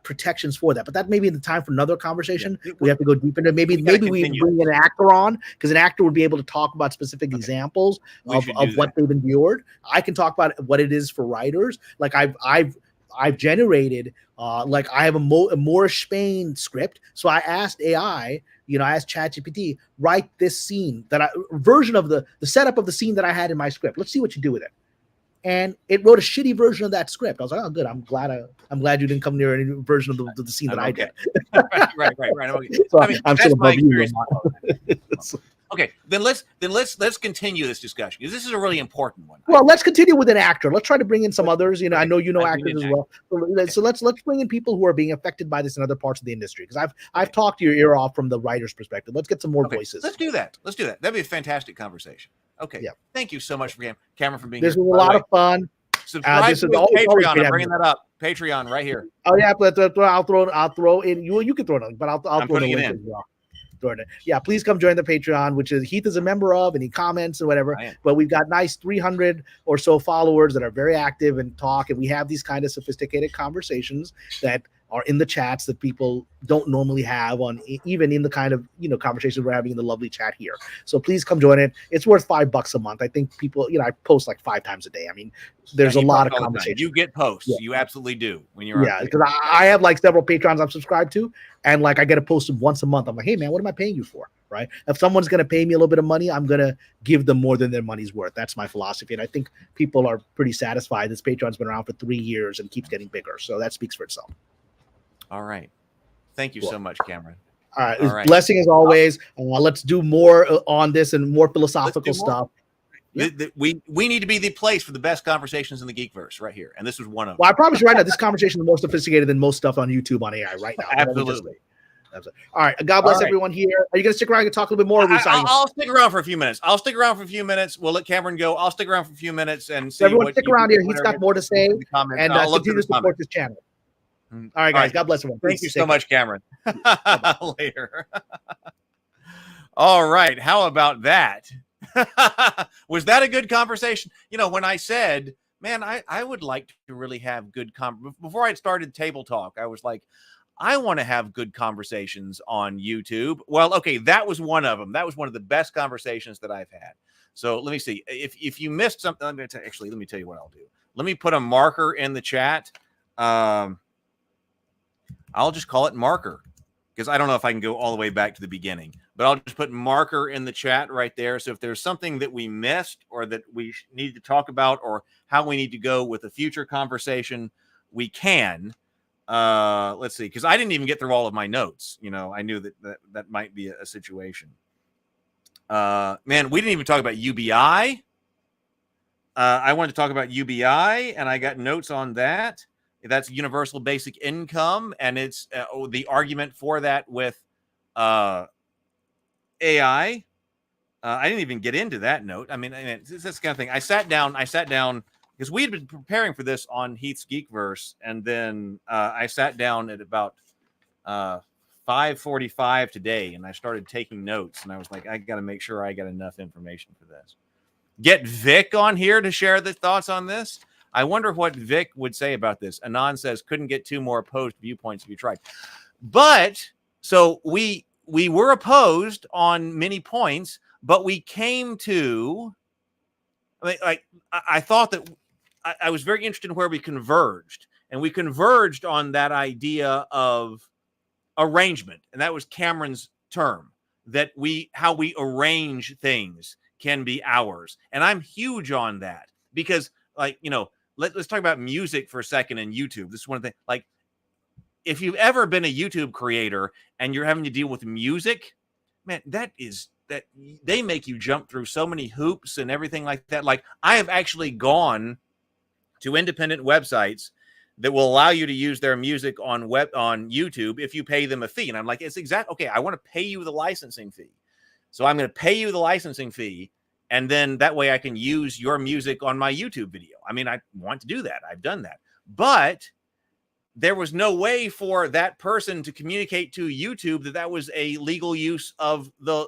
protections for that, but that may be the time for another conversation. We have to go deep into maybe we bring an actor on, because an actor would be able to talk about specific examples of what they've endured. I can talk about what it is for writers. Like I've generated I have a Moorish Spain script, so I asked AI, I asked ChatGPT, write this scene, version of the setup of the scene that I had in my script. Let's see what you do with it. and it wrote a shitty version of that script. I was like, oh, good. I'm glad you didn't come near any version of the scene that I did. right. I'm okay. So I mean, I'm that's still my above you. experience. Okay, then let's continue this discussion because this is a really important one. Well, let's continue with an actor. Let's try to bring in some others. You know, I know you know actors as well. So let's bring in people who are being affected by this in other parts of the industry, because I've talked your ear off from the writer's perspective. Let's get some more voices. Let's do that. That'd be a fantastic conversation. Okay. Yeah. Thank you so much for Cameron for being here. This was a lot of fun. Subscribe to Patreon. I'm bringing that up. Patreon right here. Oh yeah, but I'll throw in. You can throw it on, but I'll throw the link as well. Yeah, please come join the Patreon, which is Heath is a member of, and he comments and whatever. But we've got nice 300 or so followers that are very active and talk, and we have these kind of sophisticated conversations that are in the chats that people don't normally have on, even in the kind of conversations we're having in the lovely chat here. So please come join it. It's worth $5 a month. I think people, I post like 5 times a day. I mean, there's a lot of conversation. You get posts. Yeah. You absolutely do when you're on. Because I have like several Patrons I'm subscribed to, and like I get a post once a month. I'm like, hey man, what am I paying you for? Right? If someone's going to pay me a little bit of money, I'm going to give them more than their money's worth. That's my philosophy. And I think people are pretty satisfied. This Patreon's been around for 3 years and keeps getting bigger. So that speaks for itself. All right. Thank you so much, Cameron. All right. Blessing as always. Let's do more on this and more philosophical stuff. Yeah. We need to be the place for the best conversations in the Geekverse right here. And this was one of them. Well, I promise you right now, this conversation is more sophisticated than most stuff on YouTube on AI right now. Absolutely. All right. God bless everyone here. Are you going to stick around and talk a little bit more? I'll stick around for a few minutes. We'll let Cameron go. I'll stick around for a few minutes and see. Everyone stick around here. He's got more to say. And continue to support this channel. All right, guys. God bless everyone. Thank you so much, Cameron. Later. All right. How about that? Was that a good conversation? When I said, man, I would like to really have good before I started Table Talk, I was like, I want to have good conversations on YouTube. Well, okay, that was one of them. That was one of the best conversations that I've had. So let me see. If you missed something, let me tell you what I'll do. Let me put a marker in the chat. I'll just call it marker because I don't know if I can go all the way back to the beginning, but I'll just put marker in the chat right there. So if there's something that we missed or that we need to talk about or how we need to go with a future conversation, we can. Let's see, because I didn't even get through all of my notes. I knew that might be a situation. Man, we didn't even talk about UBI. I wanted to talk about UBI, and I got notes on that. That's universal basic income, and it's the argument for that with AI. I didn't even get into that note. I mean, it's this kind of thing. I sat down because we had been preparing for this on Heath's Geekverse, and then I sat down at about 5:45 today, and I started taking notes, and I was like, I got to make sure I got enough information for this. Get Vic on here to share the thoughts on this. I wonder what Vic would say about this. Anand says, couldn't get 2 more opposed viewpoints if you tried. But so we were opposed on many points, but we came to, I thought that I was very interested in where we converged. And we converged on that idea of arrangement. And that was Cameron's term, that how we arrange things can be ours. And I'm huge on that because, let's talk about music for a second in YouTube. This is one of the things, like, if you've ever been a YouTube creator and you're having to deal with music, man, that they make you jump through so many hoops and everything like that. Like, I have actually gone to independent websites that will allow you to use their music on YouTube if you pay them a fee. And I'm like, okay, I want to pay you the licensing fee. So I'm going to pay you the licensing fee. And then that way I can use your music on my YouTube video. I mean, I want to do that. I've done that. But there was no way for that person to communicate to YouTube that was a legal use of the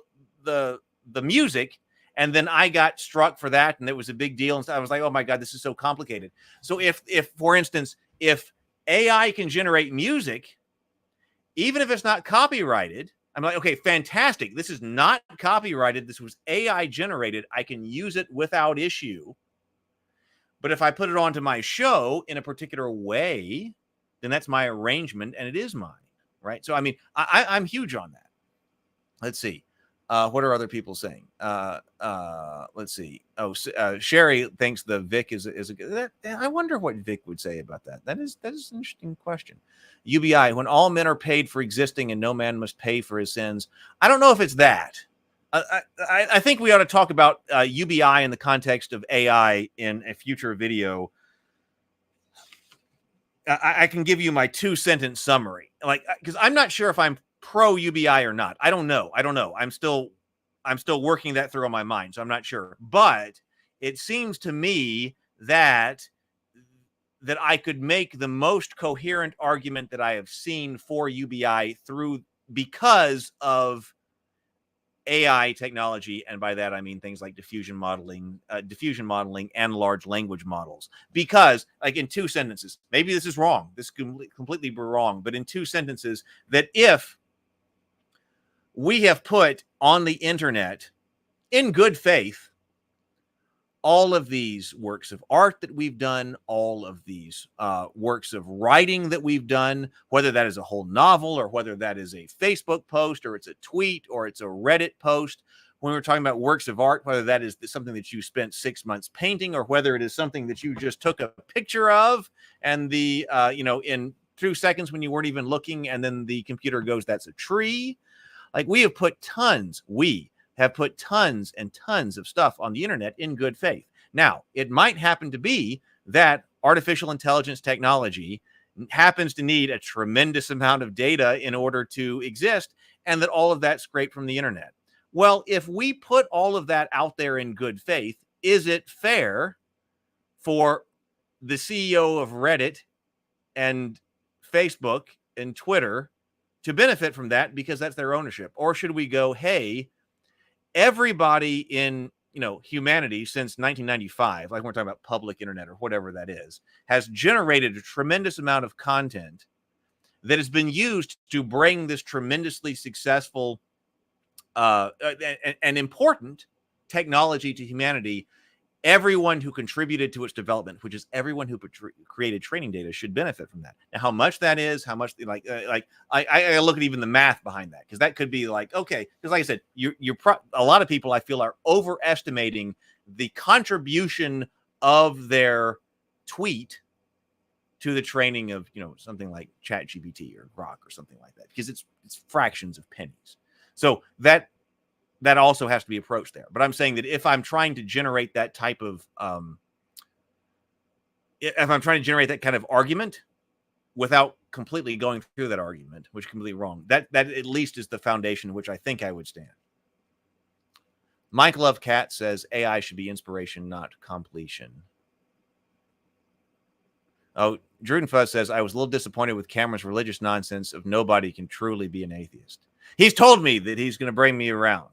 music. And then I got struck for that. And it was a big deal. And so I was like, oh my God, this is so complicated. So if for instance, if AI can generate music, even if it's not copyrighted, I'm like, okay, fantastic. This is not copyrighted. This was AI generated. I can use it without issue. But if I put it onto my show in a particular way, then that's my arrangement and it is mine, right? So, I mean, I'm huge on that. Let's see. What are other people saying? Let's see. Oh, Sherry thinks the Vic is a good. I wonder what Vic would say about that. That is an interesting question. UBI, when all men are paid for existing and no man must pay for his sins. I don't know if it's that. I think we ought to talk about UBI in the context of AI in a future video. I can give you my 2-sentence summary, because I'm not sure if I'm pro UBI or not. I don't know. I'm still working that through in my mind, so I'm not sure. But it seems to me that I could make the most coherent argument that I have seen for UBI because of AI technology, and by that I mean things like diffusion modeling and large language models. Because, like, in 2 sentences, maybe this is wrong, this could completely be wrong, but in 2 sentences, that if we have put on the internet in good faith all of these works of art that we've done, all of these works of writing that we've done, whether that is a whole novel or whether that is a Facebook post or it's a tweet or it's a Reddit post, when we're talking about works of art, whether that is something that you spent 6 months painting or whether it is something that you just took a picture of and in 2 seconds when you weren't even looking and then the computer goes, that's a tree. Like, we have put tons and tons of stuff on the internet in good faith. Now, it might happen to be that artificial intelligence technology happens to need a tremendous amount of data in order to exist, and that all of that's scraped from the internet. Well, if we put all of that out there in good faith, is it fair for the CEO of Reddit and Facebook and Twitter to benefit from that because that's their ownership? Or should we go, hey, everybody in humanity since 1995, like we're talking about public internet or whatever that is, has generated a tremendous amount of content that has been used to bring this tremendously successful and important technology to humanity. Everyone who contributed to its development, which is everyone who created training data, should benefit from that. Now, how much that is, how much I look at even the math behind that, because that could be like, okay, because like I said, a lot of people I feel are overestimating the contribution of their tweet to the training of something like ChatGPT or Grok or something like that, because it's fractions of pennies. So that also has to be approached there. But I'm saying that if I'm trying to generate that type of, if I'm trying to generate that kind of argument without completely going through that argument, which is completely wrong, that at least is the foundation which I think I would stand. Mike Love Cat says AI should be inspiration, not completion. Oh, Druden Fuzz says, I was a little disappointed with Cameron's religious nonsense of nobody can truly be an atheist. He's told me that he's going to bring me around.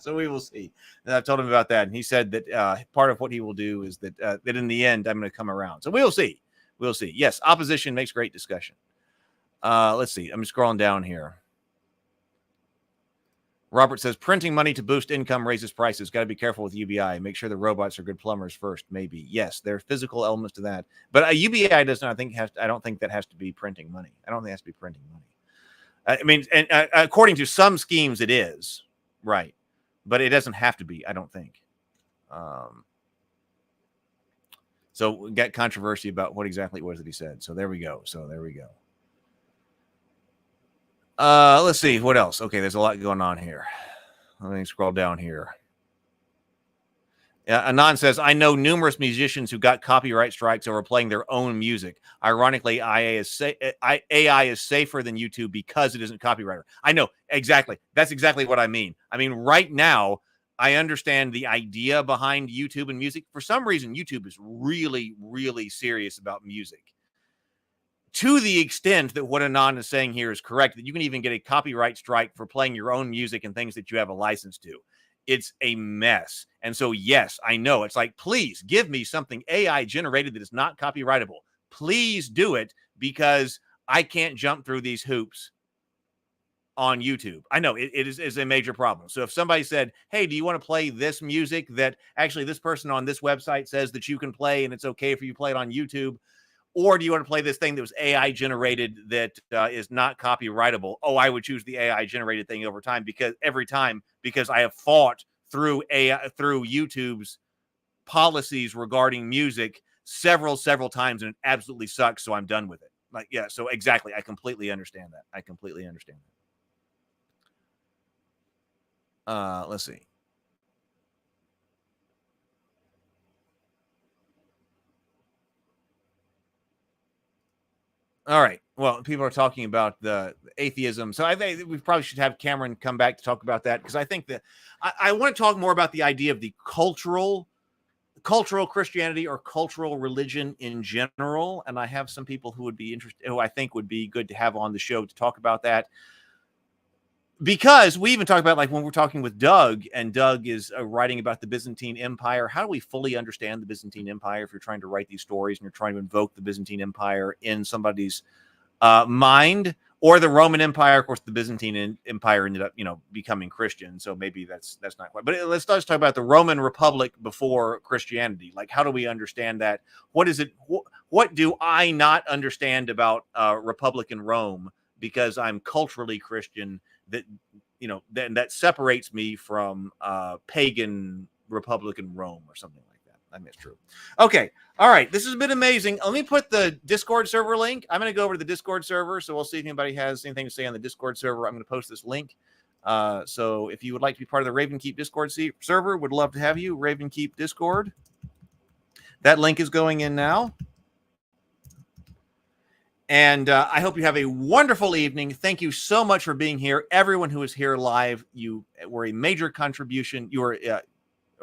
So we will see. And I've told him about that. And he said that part of what he will do is that in the end, I'm going to come around. So we'll see. We'll see. Yes, opposition makes great discussion. Let's see. I'm scrolling down here. Robert says, printing money to boost income raises prices. Got to be careful with UBI. Make sure the robots are good plumbers first. Maybe. Yes, there are physical elements to that. But UBI does not I don't think that has to be printing money. I don't think it has to be printing money. I mean, and according to some schemes, it is, right? But it doesn't have to be, I don't think. So we got controversy about what exactly it was that he said. So there we go. Let's see what else. Okay, there's a lot going on here. Let me scroll down here. Anand says, I know numerous musicians who got copyright strikes over playing their own music. Ironically, AI is safer than YouTube because it isn't copyrighted. I know, exactly. That's exactly what I mean. I mean, right now, I understand the idea behind YouTube and music. For some reason, YouTube is really, really serious about music. To the extent that what Anand is saying here is correct, that you can even get a copyright strike for playing your own music and things that you have a license to. It's a mess. And so, yes, I know. It's like, please give me something AI generated that is not copyrightable. Please do it, because I can't jump through these hoops on YouTube. I know it is a major problem. So if somebody said, hey, do you want to play this music that actually this person on this website says that you can play and it's okay for you to play it on YouTube? Or do you want to play this thing that was AI generated that is not copyrightable? Oh, I would choose the AI generated thing over time because I have fought through YouTube's policies regarding music several times, and it absolutely sucks. So I'm done with it. Like, yeah, so exactly. I completely understand that. Let's see. All right. Well, people are talking about the atheism. So I think we probably should have Kamran come back to talk about that, because I think that I want to talk more about the idea of the cultural Christianity or cultural religion in general. And I have some people who would be interested, who I think would be good to have on the show to talk about that. Because we even talk about, like, when we're talking with Doug, and Doug is writing about the Byzantine Empire. How do we fully understand the Byzantine Empire if you're trying to write these stories and you're trying to invoke the Byzantine Empire in somebody's mind? Or the Roman Empire? Of course, the Byzantine Empire ended up, becoming Christian. So maybe that's not quite. But let's talk about the Roman Republic before Christianity. Like, how do we understand that? What is it? What do I not understand about Republican Rome because I'm culturally Christian? That separates me from pagan Republican Rome or something like that. I mean, it's true. Okay. All right. This has been amazing. Let me put the Discord server link. I'm going to go over to the Discord server. So we'll see if anybody has anything to say on the Discord server. I'm going to post this link. So if you would like to be part of the Raven Keep Discord server, would love to have you. Raven Keep Discord. That link is going in now. And I hope you have a wonderful evening. Thank you so much for being here. Everyone who is here live, you were a major contribution. You were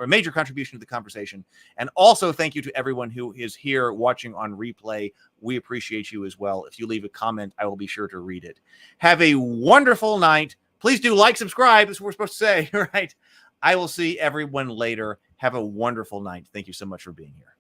a major contribution to the conversation. And also thank you to everyone who is here watching on replay. We appreciate you as well. If you leave a comment, I will be sure to read it. Have a wonderful night. Please do like, subscribe. That's what we're supposed to say, right? I will see everyone later. Have a wonderful night. Thank you so much for being here.